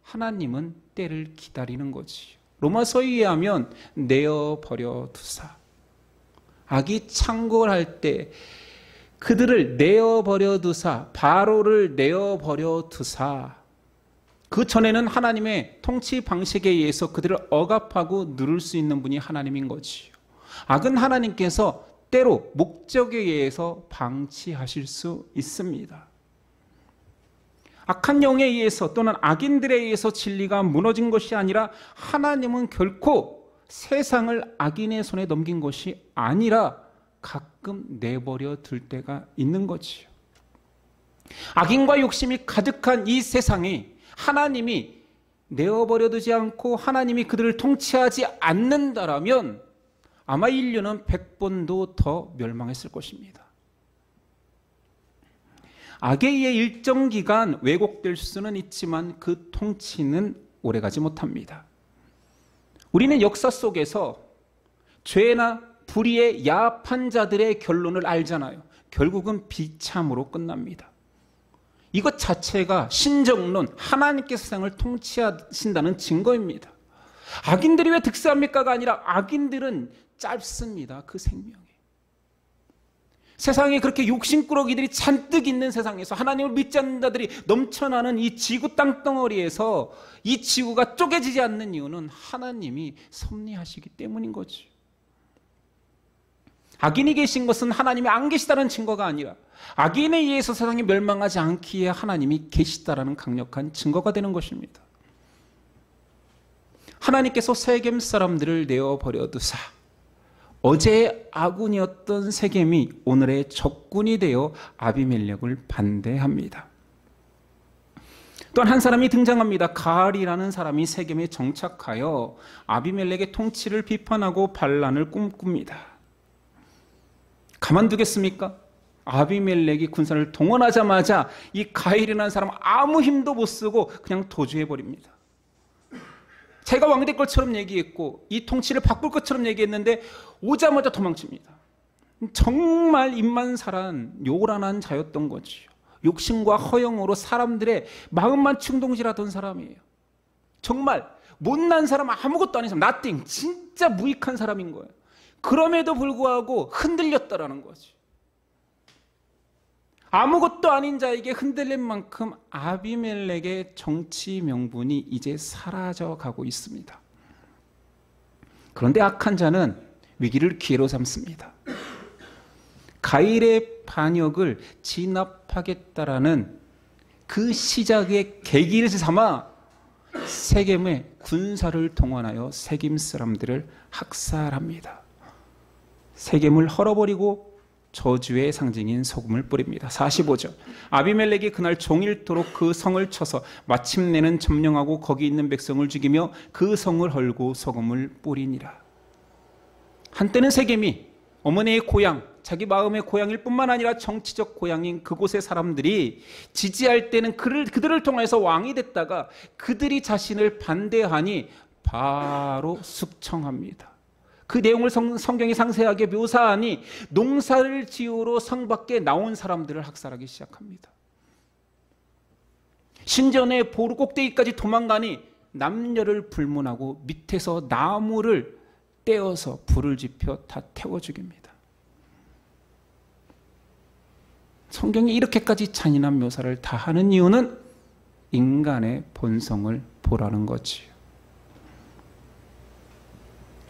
하나님은 때를 기다리는 거지요. 로마서에 의하면 내어버려 두사, 악이 창궐할 때 그들을 내어버려 두사, 바로를 내어버려 두사, 그 전에는 하나님의 통치 방식에 의해서 그들을 억압하고 누를 수 있는 분이 하나님인 거지요. 악은 하나님께서 때로 목적에 의해서 방치하실 수 있습니다. 악한 영에 의해서 또는 악인들에 의해서 진리가 무너진 것이 아니라 하나님은 결코 세상을 악인의 손에 넘긴 것이 아니라 가끔 내버려 둘 때가 있는 거지요. 악인과 욕심이 가득한 이 세상에 하나님이 내어버려 두지 않고 하나님이 그들을 통치하지 않는다라면 아마 인류는 100번도 더 멸망했을 것입니다. 악에 의해 일정 기간 왜곡될 수는 있지만 그 통치는 오래가지 못합니다. 우리는 역사 속에서 죄나 불의의 야합한 자들의 결론을 알잖아요. 결국은 비참으로 끝납니다. 이것 자체가 신정론, 하나님께서 세상을 통치하신다는 증거입니다. 악인들이 왜 득세합니까가 아니라 악인들은 짧습니다. 그 생명이. 세상에 그렇게 욕심꾸러기들이 잔뜩 있는 세상에서 하나님을 믿지 않는 자들이 넘쳐나는 이 지구 땅덩어리에서 이 지구가 쪼개지지 않는 이유는 하나님이 섭리하시기 때문인 거지. 악인이 계신 것은 하나님이 안 계시다는 증거가 아니라 악인에 의해서 세상이 멸망하지 않기에 하나님이 계시다라는 강력한 증거가 되는 것입니다. 하나님께서 세겜 사람들을 내어버려 두사 어제의 아군이었던 세겜이 오늘의 적군이 되어 아비멜렉을 반대합니다. 또한 한 사람이 등장합니다. 가알이라는 사람이 세겜에 정착하여 아비멜렉의 통치를 비판하고 반란을 꿈꿉니다. 가만두겠습니까? 아비멜렉이 군사를 동원하자마자 이 가알이라는 사람은 아무 힘도 못 쓰고 그냥 도주해버립니다. 제가 왕이 될 것처럼 얘기했고 이 통치를 바꿀 것처럼 얘기했는데 오자마자 도망칩니다. 정말 입만살한 요란한 자였던 거지요. 욕심과 허영으로 사람들의 마음만 충동질하던 사람이에요. 정말 못난 사람, 아무것도 아닌 사람, nothing, 진짜 무익한 사람인 거예요. 그럼에도 불구하고 흔들렸다라는 거지. 아무것도 아닌 자에게 흔들린 만큼 아비멜렉의 정치 명분이 이제 사라져가고 있습니다. 그런데 악한 자는 위기를 기회로 삼습니다. 가일의 반역을 진압하겠다라는 그 시작의 계기를 삼아 세겜에 군사를 동원하여 세겜 사람들을 학살합니다. 세겜을 헐어버리고 저주의 상징인 소금을 뿌립니다. 45절. 아비멜렉이 그날 종일토록 그 성을 쳐서 마침내는 점령하고 거기 있는 백성을 죽이며 그 성을 헐고 소금을 뿌리니라. 한때는 세겜이 어머니의 고향, 자기 마음의 고향일 뿐만 아니라 정치적 고향인 그곳의 사람들이 지지할 때는 그들을 통해서 왕이 됐다가 그들이 자신을 반대하니 바로 숙청합니다. 그 내용을 성경이 상세하게 묘사하니 농사를 지으러 성 밖에 나온 사람들을 학살하기 시작합니다. 신전의 보루 꼭대기까지 도망가니 남녀를 불문하고 밑에서 나무를 떼어서 불을 지펴 다 태워 죽입니다. 성경이 이렇게까지 잔인한 묘사를 다 하는 이유는 인간의 본성을 보라는 거지요.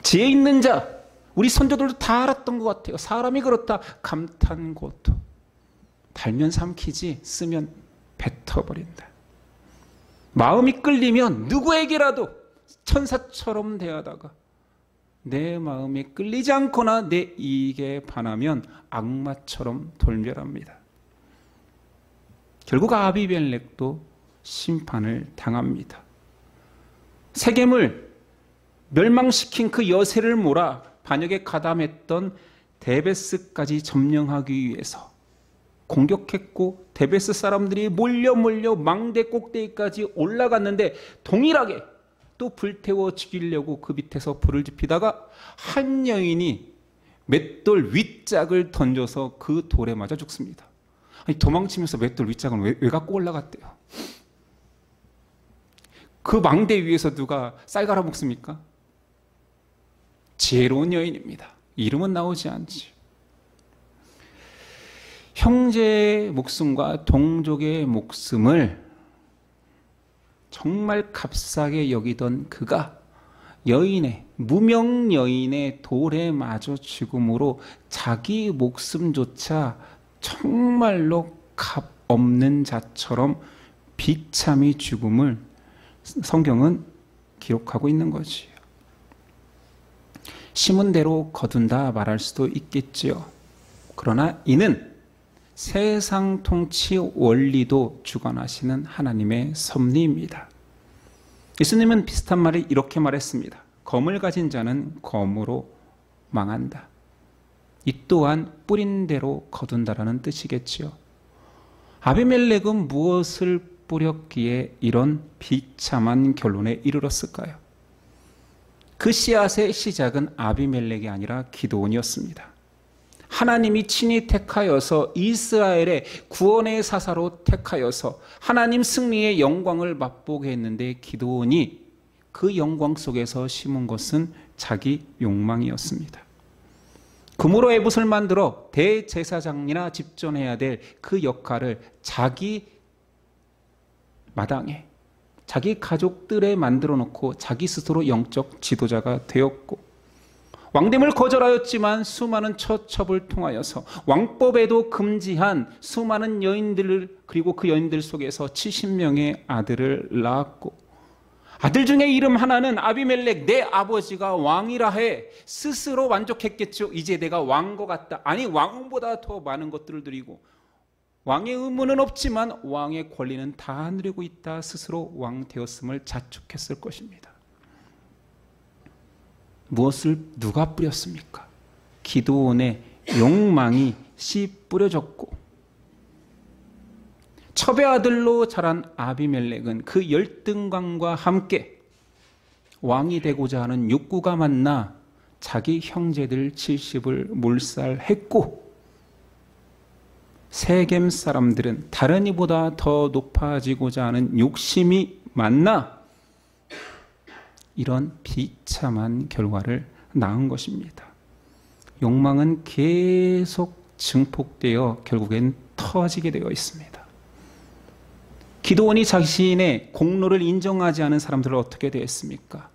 지혜 있는 자, 우리 선조들도 다 알았던 것 같아요. 사람이 그렇다. 감탄고토. 달면 삼키지 쓰면 뱉어버린다. 마음이 끌리면 누구에게라도 천사처럼 대하다가 내 마음이 끌리지 않거나 내 이익에 반하면 악마처럼 돌멸합니다. 결국 아비멜렉도 심판을 당합니다. 세겜을 멸망시킨 그 여세를 몰아 반역에 가담했던 데베스까지 점령하기 위해서 공격했고 데베스 사람들이 몰려 망대 꼭대기까지 올라갔는데 동일하게 또 불태워 죽이려고 그 밑에서 불을 지피다가 한 여인이 맷돌 윗짝을 던져서 그 돌에 맞아 죽습니다. 아니, 도망치면서 맷돌 윗짝을 왜 갖고 올라갔대요? 그 망대 위에서 누가 쌀 갈아 먹습니까? 지혜로운 여인입니다. 이름은 나오지 않지. 형제의 목숨과 동족의 목숨을 정말 값싸게 여기던 그가 무명 여인의 돌에 맞아 죽음으로 자기 목숨조차 정말로 값 없는 자처럼 비참히 죽음을 성경은 기록하고 있는 거지요. 심은 대로 거둔다 말할 수도 있겠지요. 그러나 이는 세상 통치 원리도 주관하시는 하나님의 섭리입니다. 예수님은 비슷한 말을 이렇게 말했습니다. 검을 가진 자는 검으로 망한다. 이 또한 뿌린 대로 거둔다라는 뜻이겠지요. 아비멜렉은 무엇을 뿌렸기에 이런 비참한 결론에 이르렀을까요? 그 씨앗의 시작은 아비멜렉이 아니라 기드온이었습니다. 하나님이 친히 택하여서 이스라엘의 구원의 사사로 택하여서 하나님 승리의 영광을 맛보게 했는데 기드온이 그 영광 속에서 심은 것은 자기 욕망이었습니다. 금으로 에봇을 만들어 대제사장이나 집전해야 될 그 역할을 자기 마당에 자기 가족들에 만들어 놓고 자기 스스로 영적 지도자가 되었고 왕됨을 거절하였지만 수많은 처첩을 통하여서 왕법에도 금지한 수많은 여인들을 그리고 그 여인들 속에서 70명의 아들을 낳았고 아들 중에 이름 하나는 아비멜렉, 내 아버지가 왕이라 해 스스로 만족했겠죠. 이제 내가 왕것 같다. 아니, 왕보다 더 많은 것들을 드리고 왕의 의무는 없지만 왕의 권리는 다 누리고 있다. 스스로 왕 되었음을 자축했을 것입니다. 무엇을 누가 뿌렸습니까? 기드온의 욕망이 씨 뿌려졌고, 첩의 아들로 자란 아비멜렉은 그 열등감과 함께 왕이 되고자 하는 욕구가 만나 자기 형제들 70을 몰살했고, 세겜 사람들은 다른 이보다 더 높아지고자 하는 욕심이 만나 이런 비참한 결과를 낳은 것입니다. 욕망은 계속 증폭되어 결국엔 터지게 되어 있습니다. 기드온이 자신의 공로를 인정하지 않은 사람들을 어떻게 대했습니까?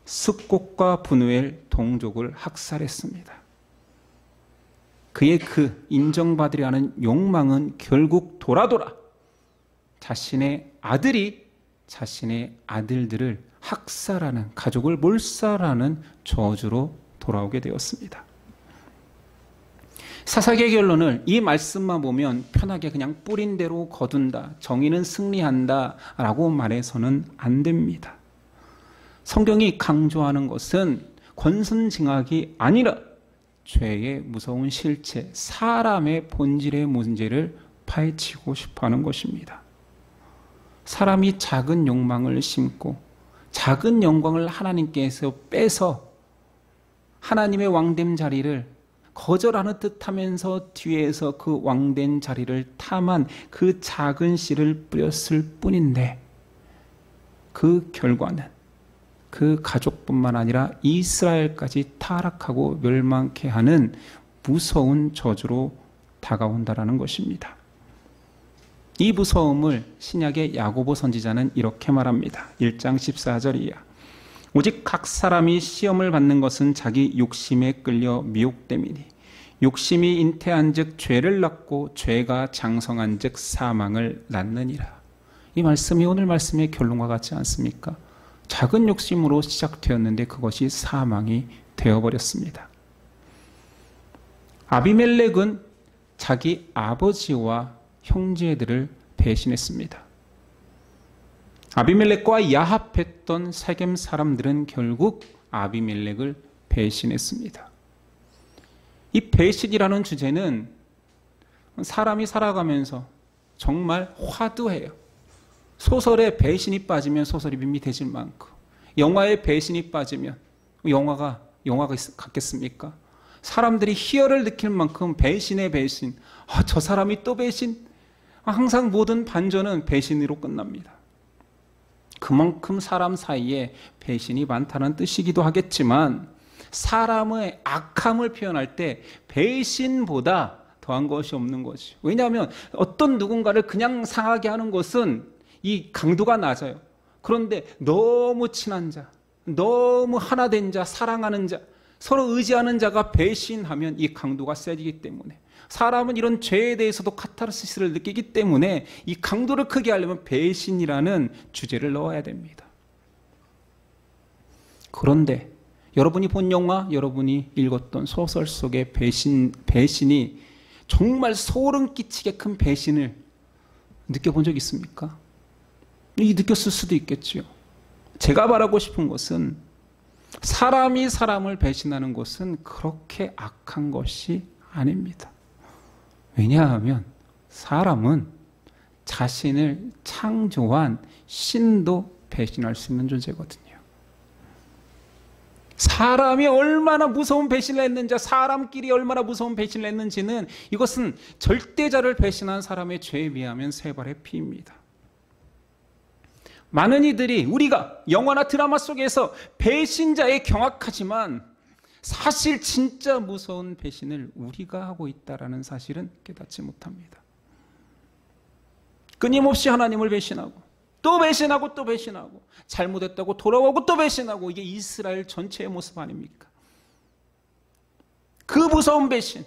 숫곡과 분우엘 동족을 학살했습니다. 그의 그 인정받으려 하는 욕망은 결국 돌아 자신의 아들이 자신의 아들들을 학살하는, 가족을 몰살하는 저주로 돌아오게 되었습니다. 사사기의 결론을 이 말씀만 보면 편하게 그냥 뿌린 대로 거둔다, 정의는 승리한다 라고 말해서는 안 됩니다. 성경이 강조하는 것은 권선징악이 아니라 죄의 무서운 실체, 사람의 본질의 문제를 파헤치고 싶어하는 것입니다. 사람이 작은 욕망을 심고 작은 영광을 하나님께서 빼서 하나님의 왕됨 자리를 거절하는 듯하면서 뒤에서 그 왕된 자리를 탐한 그 작은 씨를 뿌렸을 뿐인데, 그 결과는 그 가족뿐만 아니라 이스라엘까지 타락하고 멸망케 하는 무서운 저주로 다가온다라는 것입니다. 이 무서움을 신약의 야고보 선지자는 이렇게 말합니다. 1장 14절이야. 오직 각 사람이 시험을 받는 것은 자기 욕심에 끌려 미혹됨이니 욕심이 잉태한 즉 죄를 낳고 죄가 장성한 즉 사망을 낳느니라. 이 말씀이 오늘 말씀의 결론과 같지 않습니까? 작은 욕심으로 시작되었는데 그것이 사망이 되어버렸습니다. 아비멜렉은 자기 아버지와 형제들을 배신했습니다. 아비멜렉과 야합했던 세겜 사람들은 결국 아비멜렉을 배신했습니다. 이 배신이라는 주제는 사람이 살아가면서 정말 화두해요. 소설에 배신이 빠지면 소설이 밋밋해질 만큼, 영화에 배신이 빠지면 영화가 같겠습니까? 사람들이 희열을 느낄 만큼 배신의 배신, 저 사람이 또 배신, 항상 모든 반전은 배신으로 끝납니다. 그만큼 사람 사이에 배신이 많다는 뜻이기도 하겠지만, 사람의 악함을 표현할 때 배신보다 더한 것이 없는 거죠. 왜냐하면 어떤 누군가를 그냥 상하게 하는 것은 이 강도가 낮아요. 그런데 너무 친한 자, 너무 하나 된 자, 사랑하는 자, 서로 의지하는 자가 배신하면 이 강도가 세지기 때문에, 사람은 이런 죄에 대해서도 카타르시스를 느끼기 때문에 이 강도를 크게 하려면 배신이라는 주제를 넣어야 됩니다. 그런데 여러분이 본 영화, 여러분이 읽었던 소설 속의 배신이 정말 소름 끼치게 큰 배신을 느껴본 적 있습니까? 느꼈을 수도 있겠지요. 제가 말하고 싶은 것은 사람이 사람을 배신하는 것은 그렇게 악한 것이 아닙니다. 왜냐하면 사람은 자신을 창조한 신도 배신할 수 있는 존재거든요. 사람이 얼마나 무서운 배신을 했는지, 사람끼리 얼마나 무서운 배신을 했는지는, 이것은 절대자를 배신한 사람의 죄에 비하면 세 발의 피입니다. 많은 이들이 우리가 영화나 드라마 속에서 배신자에 경악하지만 사실 진짜 무서운 배신을 우리가 하고 있다는 사실은 깨닫지 못합니다. 끊임없이 하나님을 배신하고 또 배신하고 또 배신하고, 잘못했다고 돌아오고 또 배신하고, 이게 이스라엘 전체의 모습 아닙니까? 그 무서운 배신,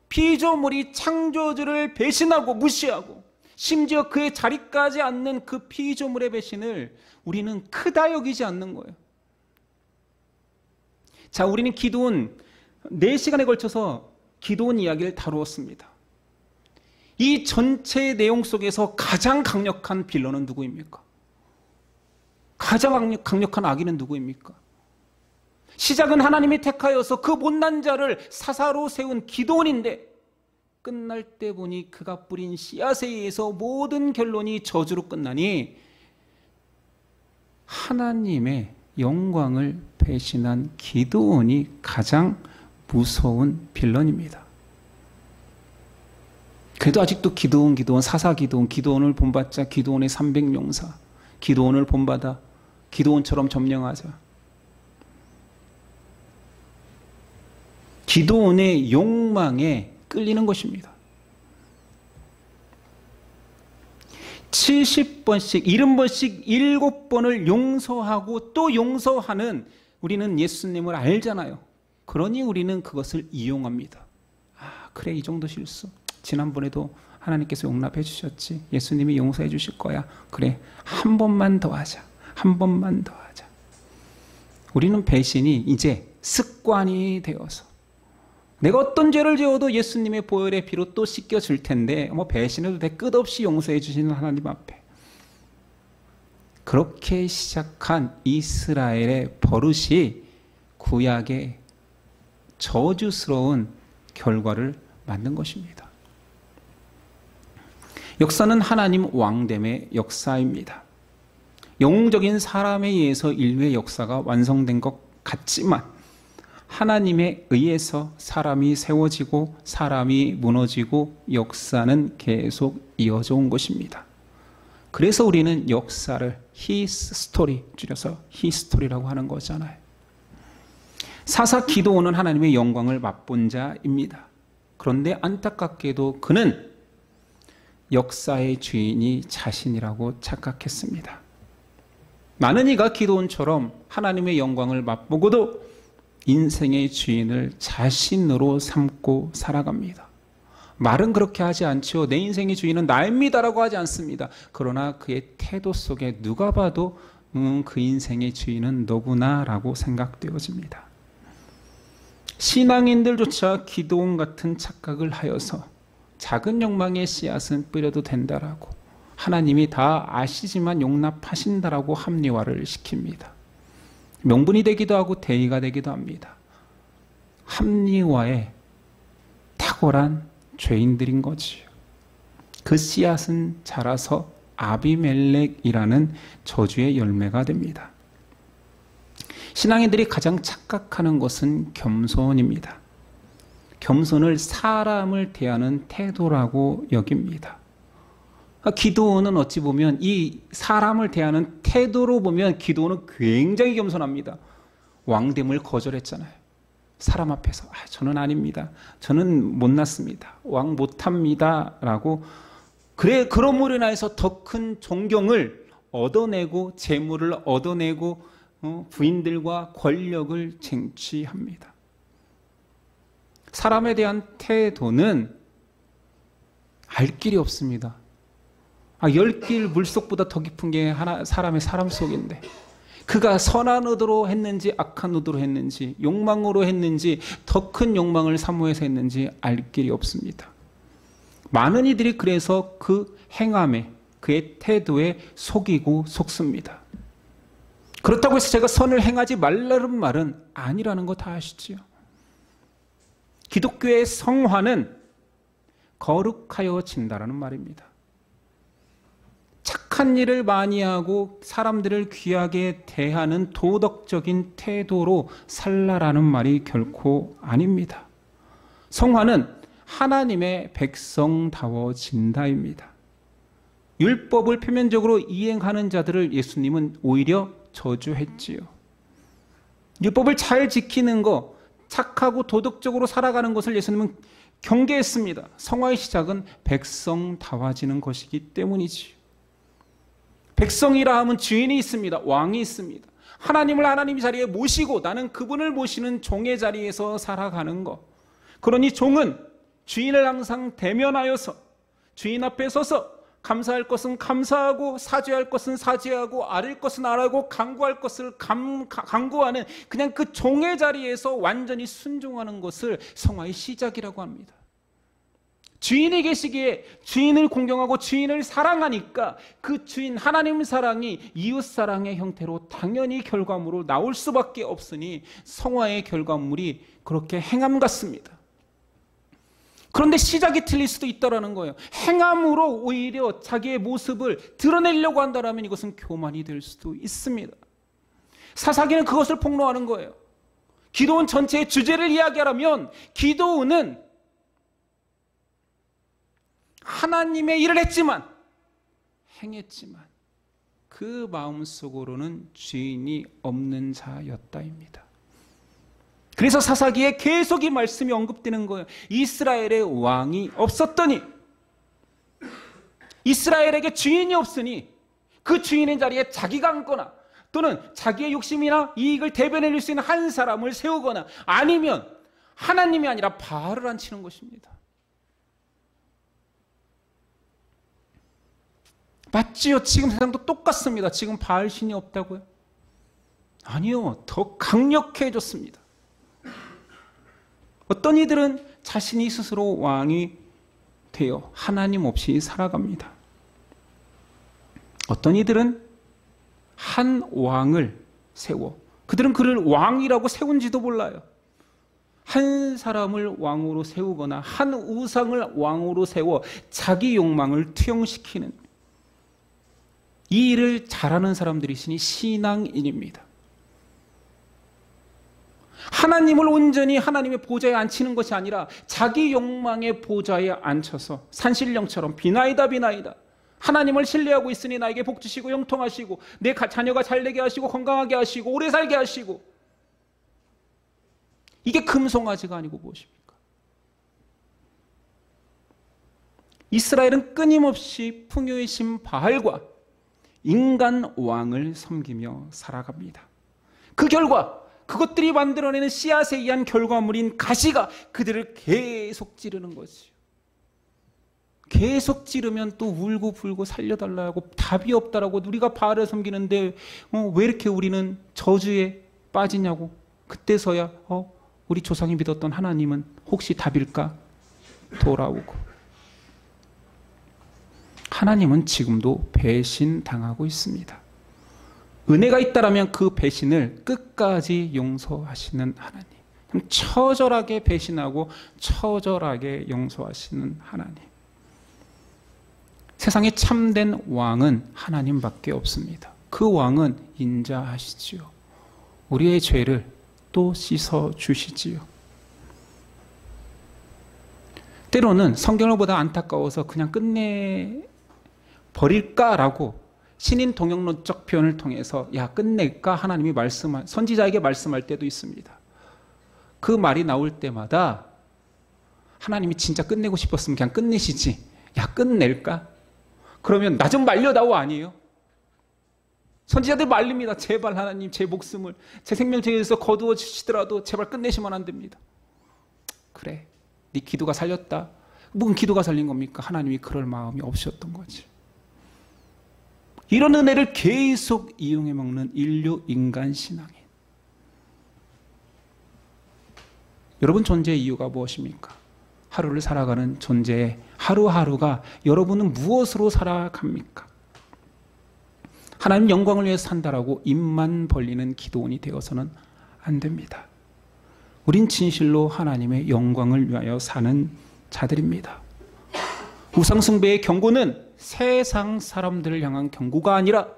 피조물이 창조주를 배신하고 무시하고 심지어 그의 자리까지 않는 그 피조물의 배신을 우리는 크다 여기지 않는 거예요. 자, 우리는 기도원 4시간에 걸쳐서 기도원 이야기를 다루었습니다. 이 전체 내용 속에서 가장 강력한 빌런은 누구입니까? 가장 강력한 악인은 누구입니까? 시작은 하나님이 택하여서 그 못난 자를 사사로 세운 기도원인데 끝날 때 보니 그가 뿌린 씨앗에 의해서 모든 결론이 저주로 끝나니 하나님의 영광을 배신한 기도원이 가장 무서운 빌런입니다. 그래도 아직도 기도원, 사사 기도원을 본받자, 기도원의 300용사, 기도원을 본받아, 기도원처럼 점령하자. 기도원의 욕망에 끌리는 것입니다. 70번씩, 70번씩 7번을 용서하고 또 용서하는 우리는 예수님을 알잖아요. 그러니 우리는 그것을 이용합니다. 아, 그래, 이 정도 실수. 지난번에도 하나님께서 용납해 주셨지. 예수님이 용서해 주실 거야. 그래, 한 번만 더 하자. 한 번만 더 하자. 우리는 배신이 이제 습관이 되어서 내가 어떤 죄를 지어도 예수님의 보혈의 피로 또 씻겨줄 텐데 배신해도 돼. 끝없이 용서해 주시는 하나님 앞에. 그렇게 시작한 이스라엘의 버릇이 구약의 저주스러운 결과를 만든 것입니다. 역사는 하나님 왕됨의 역사입니다. 영웅적인 사람에 의해서 인류의 역사가 완성된 것 같지만 하나님에 의해서 사람이 세워지고 사람이 무너지고 역사는 계속 이어져 온 것입니다. 그래서 우리는 역사를 His Story, 줄여서 히스토리라고 하는 거잖아요. 사사 기도원은 하나님의 영광을 맛본 자입니다. 그런데 안타깝게도 그는 역사의 주인이 자신이라고 착각했습니다. 많은 이가 기도원처럼 하나님의 영광을 맛보고도 인생의 주인을 자신으로 삼고 살아갑니다. 말은 그렇게 하지 않죠. 내 인생의 주인은 나입니다라고 하지 않습니다. 그러나 그의 태도 속에 누가 봐도 그 인생의 주인은 너구나라고 생각되어집니다. 신앙인들조차 기도원 같은 착각을 하여서 작은 욕망의 씨앗은 뿌려도 된다라고 하나님이 다 아시지만 용납하신다라고 합리화를 시킵니다. 명분이 되기도 하고 대의가 되기도 합니다. 합리화에 탁월한 죄인들인 거지요. 그 씨앗은 자라서 아비멜렉이라는 저주의 열매가 됩니다. 신앙인들이 가장 착각하는 것은 겸손입니다. 겸손을 사람을 대하는 태도라고 여깁니다. 기도원은 어찌 보면 이 사람을 대하는 태도로 보면 기도원은 굉장히 겸손합니다. 왕됨을 거절했잖아요. 사람 앞에서 저는 아닙니다. 저는 못났습니다. 왕 못합니다. 라고 그럼으로 인해서 더 큰 존경을 얻어내고 재물을 얻어내고 부인들과 권력을 쟁취합니다. 사람에 대한 태도는 알 길이 없습니다. 10길 물속보다 더 깊은 게 사람의 사람 속인데 그가 선한 의도로 했는지 악한 의도로 했는지 욕망으로 했는지 더 큰 욕망을 사모해서 했는지 알 길이 없습니다. 많은 이들이 그래서 그 행함에 그의 태도에 속이고 속습니다. 그렇다고 해서 제가 선을 행하지 말라는 말은 아니라는 거 다 아시지요. 기독교의 성화는 거룩하여진다라는 말입니다. 착한 일을 많이 하고 사람들을 귀하게 대하는 도덕적인 태도로 살라라는 말이 결코 아닙니다. 성화는 하나님의 백성다워진다입니다. 율법을 표면적으로 이행하는 자들을 예수님은 오히려 저주했지요. 율법을 잘 지키는 것, 착하고 도덕적으로 살아가는 것을 예수님은 경계했습니다. 성화의 시작은 백성다워지는 것이기 때문이지요. 백성이라 하면 주인이 있습니다. 왕이 있습니다. 하나님을 하나님 자리에 모시고 나는 그분을 모시는 종의 자리에서 살아가는 것. 그러니 종은 주인을 항상 대면하여서 주인 앞에 서서 감사할 것은 감사하고 사죄할 것은 사죄하고 아뢰 것은 아뢰고 간구할 것을 간구하는 그냥 그 종의 자리에서 완전히 순종하는 것을 성화의 시작이라고 합니다. 주인이 계시기에 주인을 공경하고 주인을 사랑하니까 그 주인 하나님 사랑이 이웃 사랑의 형태로 당연히 결과물로 나올 수밖에 없으니 성화의 결과물이 그렇게 행함 같습니다. 그런데 시작이 틀릴 수도 있다는 거예요. 행함으로 오히려 자기의 모습을 드러내려고 한다면 이것은 교만이 될 수도 있습니다. 사사기는 그것을 폭로하는 거예요. 기도원 전체의 주제를 이야기하라면 기도원은 하나님의 일을 했지만 행했지만 그 마음속으로는 주인이 없는 자였다입니다. 그래서 사사기에 계속 이 말씀이 언급되는 거예요. 이스라엘의 왕이 없었더니, 이스라엘에게 주인이 없으니 그 주인의 자리에 자기가 앉거나 또는 자기의 욕심이나 이익을 대변해줄 수 있는 한 사람을 세우거나 아니면 하나님이 아니라 바알을 앉히는 것입니다. 맞지요? 지금 세상도 똑같습니다. 지금 바알 신이 없다고요? 아니요. 더 강력해졌습니다. 어떤 이들은 자신이 스스로 왕이 되어 하나님 없이 살아갑니다. 어떤 이들은 한 왕을 세워, 그들은 그를 왕이라고 세운지도 몰라요. 한 사람을 왕으로 세우거나 한 우상을 왕으로 세워 자기 욕망을 투영시키는 이 일을 잘하는 사람들이시니 신앙인입니다. 하나님을 온전히 하나님의 보좌에 앉히는 것이 아니라 자기 욕망의 보좌에 앉혀서 산신령처럼 비나이다 비나이다, 하나님을 신뢰하고 있으니 나에게 복 주시고 형통하시고 내 자녀가 잘되게 하시고 건강하게 하시고 오래 살게 하시고, 이게 금송아지가 아니고 무엇입니까? 이스라엘은 끊임없이 풍요의 신 바알과 인간 왕을 섬기며 살아갑니다. 그 결과 그것들이 만들어내는 씨앗에 의한 결과물인 가시가 그들을 계속 찌르는 거지요. 계속 찌르면 또 울고 불고 살려달라고 답이 없다라고, 우리가 바알을 섬기는데 왜 이렇게 우리는 저주에 빠지냐고. 그때서야 우리 조상이 믿었던 하나님은 혹시 답일까 돌아오고. 하나님은 지금도 배신당하고 있습니다. 은혜가 있다라면 그 배신을 끝까지 용서하시는 하나님, 처절하게 배신하고 처절하게 용서하시는 하나님. 세상에 참된 왕은 하나님밖에 없습니다. 그 왕은 인자하시지요. 우리의 죄를 또 씻어주시지요. 때로는 성경을 보다 안타까워서 그냥 끝내버릴까라고 신인 동영론적 표현을 통해서 끝낼까 하나님이 선지자에게 말씀할 때도 있습니다. 그 말이 나올 때마다 하나님이 진짜 끝내고 싶었으면 그냥 끝내시지, 끝낼까? 그러면 나 좀 말려다오 아니에요? 선지자들 말립니다. 제발 하나님 제 목숨을 제 생명체에서 거두어 주시더라도 제발 끝내시면 안 됩니다. 그래, 네 기도가 살렸다. 무슨 기도가 살린 겁니까? 하나님이 그럴 마음이 없으셨던 거지. 이런 은혜를 계속 이용해 먹는 인류 인간 신앙인. 여러분 존재의 이유가 무엇입니까? 하루를 살아가는 존재의 하루하루가 여러분은 무엇으로 살아갑니까? 하나님 영광을 위해서 산다라고 입만 벌리는 기도원이 되어서는 안 됩니다. 우린 진실로 하나님의 영광을 위하여 사는 자들입니다. 우상숭배의 경고는 세상 사람들을 향한 경고가 아니라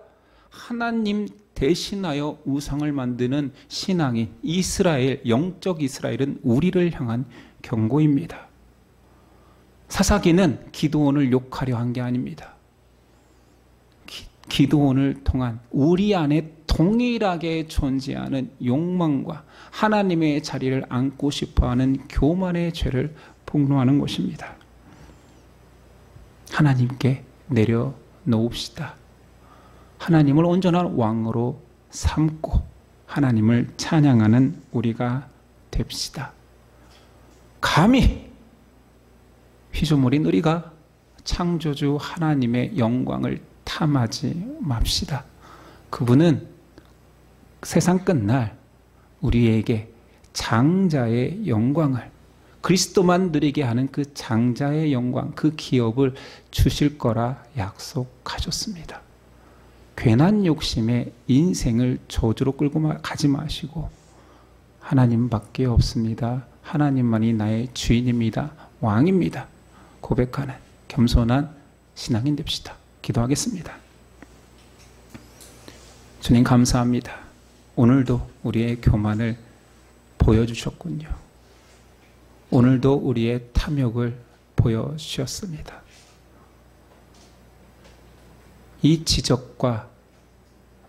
하나님 대신하여 우상을 만드는 신앙인 이스라엘, 영적 이스라엘은 우리를 향한 경고입니다. 사사기는 기드온을 욕하려 한 게 아닙니다. 기드온을 통한 우리 안에 동일하게 존재하는 욕망과 하나님의 자리를 앉고 싶어하는 교만의 죄를 폭로하는 것입니다. 하나님께 내려놓읍시다. 하나님을 온전한 왕으로 삼고 하나님을 찬양하는 우리가 됩시다. 감히 휘조물인 우리가 창조주 하나님의 영광을 탐하지 맙시다. 그분은 세상 끝날 우리에게 장자의 영광을, 그리스도만 누리게 하는 그 장자의 영광, 그 기업을 주실 거라 약속하셨습니다. 괜한 욕심에 인생을 저주로 끌고 가지 마시고, 하나님밖에 없습니다. 하나님만이 나의 주인입니다. 왕입니다. 고백하는 겸손한 신앙인 됩시다. 기도하겠습니다. 주님 감사합니다. 오늘도 우리의 교만을 보여주셨군요. 오늘도 우리의 탐욕을 보여주셨습니다. 이 지적과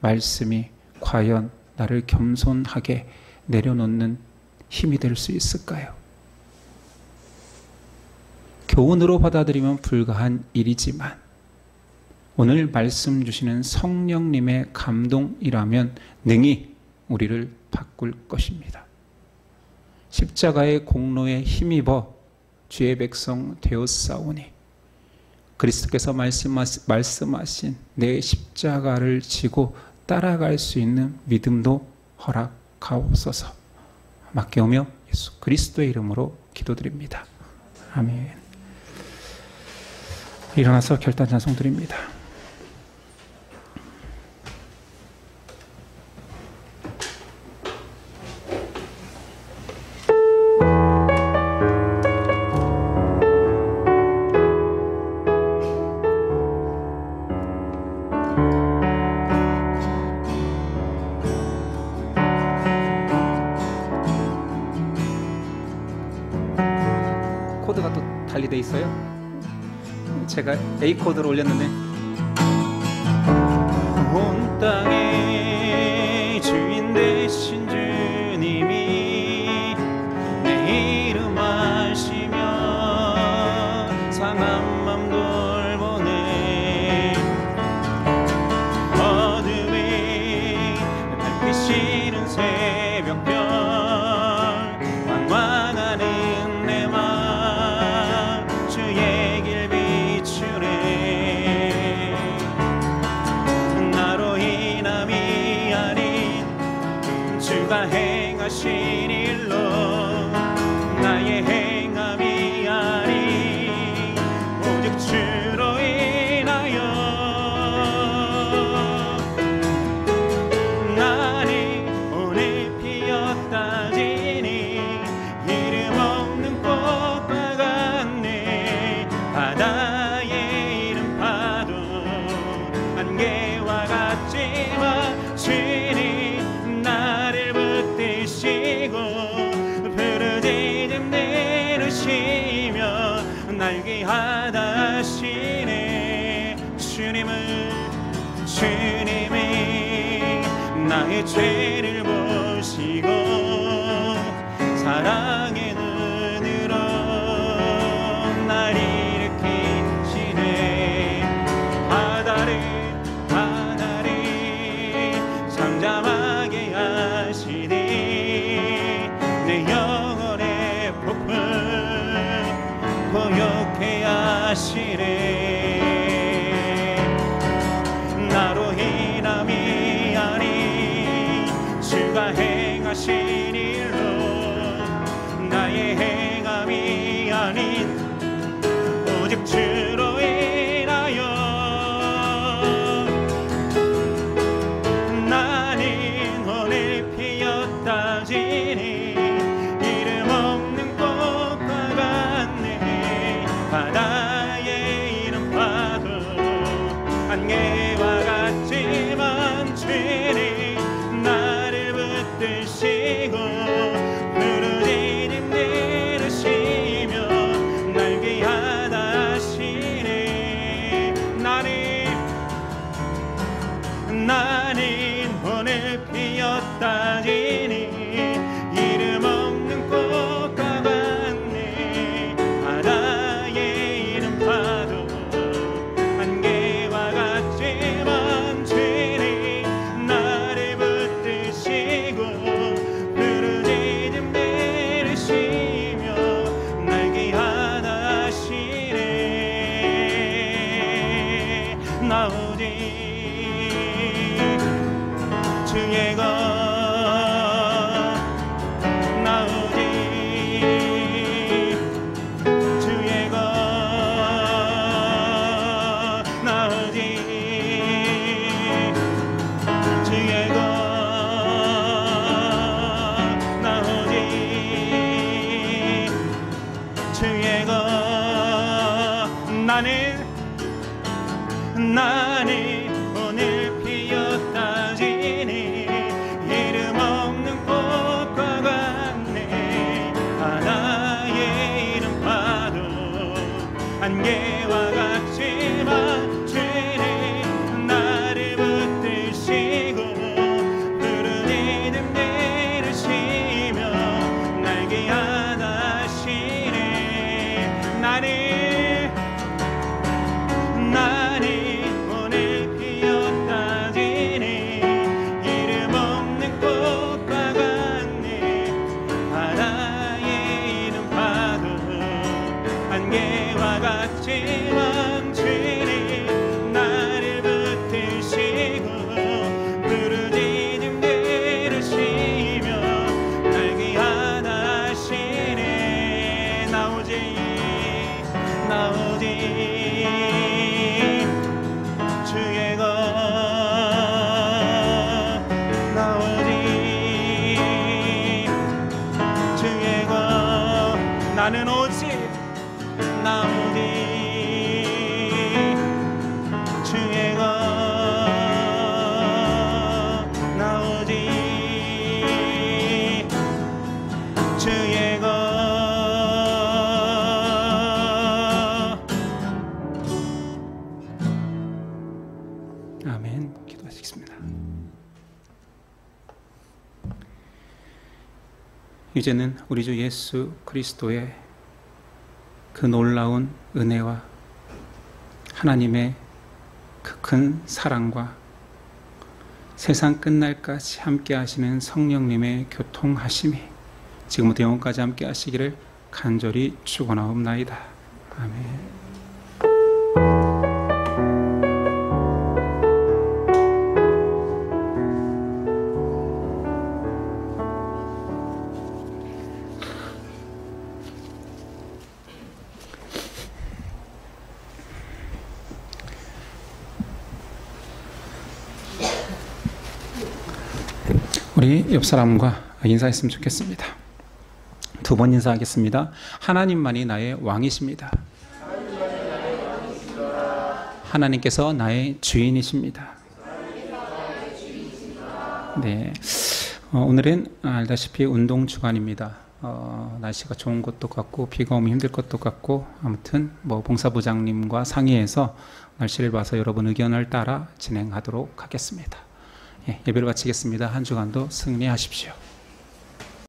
말씀이 과연 나를 겸손하게 내려놓는 힘이 될 수 있을까요? 교훈으로 받아들이면 불가한 일이지만 오늘 말씀 주시는 성령님의 감동이라면 능히 우리를 바꿀 것입니다. 십자가의 공로에 힘입어 주의 백성 되었사오니 그리스도께서 말씀하신 내 십자가를 지고 따라갈 수 있는 믿음도 허락하옵소서. 맡겨오며 예수 그리스도의 이름으로 기도드립니다. 아멘. 일어나서 결단 찬송 드립니다. 코드가 또 달리 돼 있어요. 제가 A 코드로 올렸는데, 온 땅의 주인 되신 주님이 내 이름 아시며 상한 맘 돌보네. 어둠에 밝히시는 새벽별 완만하는 내 맘 주의 길 비추네. 나로 인함이 아닌 주가 행하신 일로 나의 행함이 아닌 오직 주로 인하여 나는 오늘 피었다지니 이름 없는 꽃과 같네. 바다의 이름 파도 안개와 같지만 주님 나를 붙드시고 부르짖음 내리시며 날 귀하다 하시네. 주님이 나의 죄를 보시고 사랑의 눈으로 날 일으키시네. 바다를 잠잠하게 하시니 내 영혼의 폭풍 고요케 하시네. 나로 인함이 아닌 주가 행하신 일로 나의 행함이 아닌 오직 주로 인하여 나는 오늘 피었다지니 이름 없는 꽃과 같네. 바다의 이름 파도 안개와 같지만 주님 나를 붙드시고 부르짖음 내리시며 날 귀하다 하시네. 나는 오늘 피었다지니 이름 없는 꽃과 같네. 바다의 이름 파도 안개와 같지 나오지 주의 것 나오지 주의 것 나오지 주의 것 나오지 주의 것 나는 오늘 피었다 지니 이름 없는 꽃과 같네 하나의 이름 봐도 안개와 같지만 주는 나를 붙드시고 푸른 이름 내리시며 날개 하나시네 나는 오늘 피었다 지니 이름 없는 꽃과 같네 하나의 이름 봐도 안개와 같지만 주님 나를 붙드시고 부르짖음 들으시며 날개 하나시네 나오지 주의 것 나오지 주의 것 나는 오직 나오지 주의 것 나오지 주의 것 아멘. 기도하시겠습니다. 이제는 우리 주 예수 그리스도의 그 놀라운 은혜와 하나님의 그 큰 사랑과 세상 끝날까지 함께 하시는 성령님의 교통하심이 지금부터 영원까지 함께 하시기를 간절히 축원하옵나이다. 아멘. 우리 옆 사람과 인사했으면 좋겠습니다. 두 번 인사하겠습니다. 하나님만이 나의 왕이십니다. 하나님께서 나의 주인이십니다. 네, 오늘은 알다시피 운동 주간입니다. 날씨가 좋은 것도 같고 비가 오면 힘들 것도 같고 아무튼 봉사부장님과 상의해서 날씨를 봐서 여러분 의견을 따라 진행하도록 하겠습니다. 예배를 마치겠습니다. 한 주간도 승리하십시오.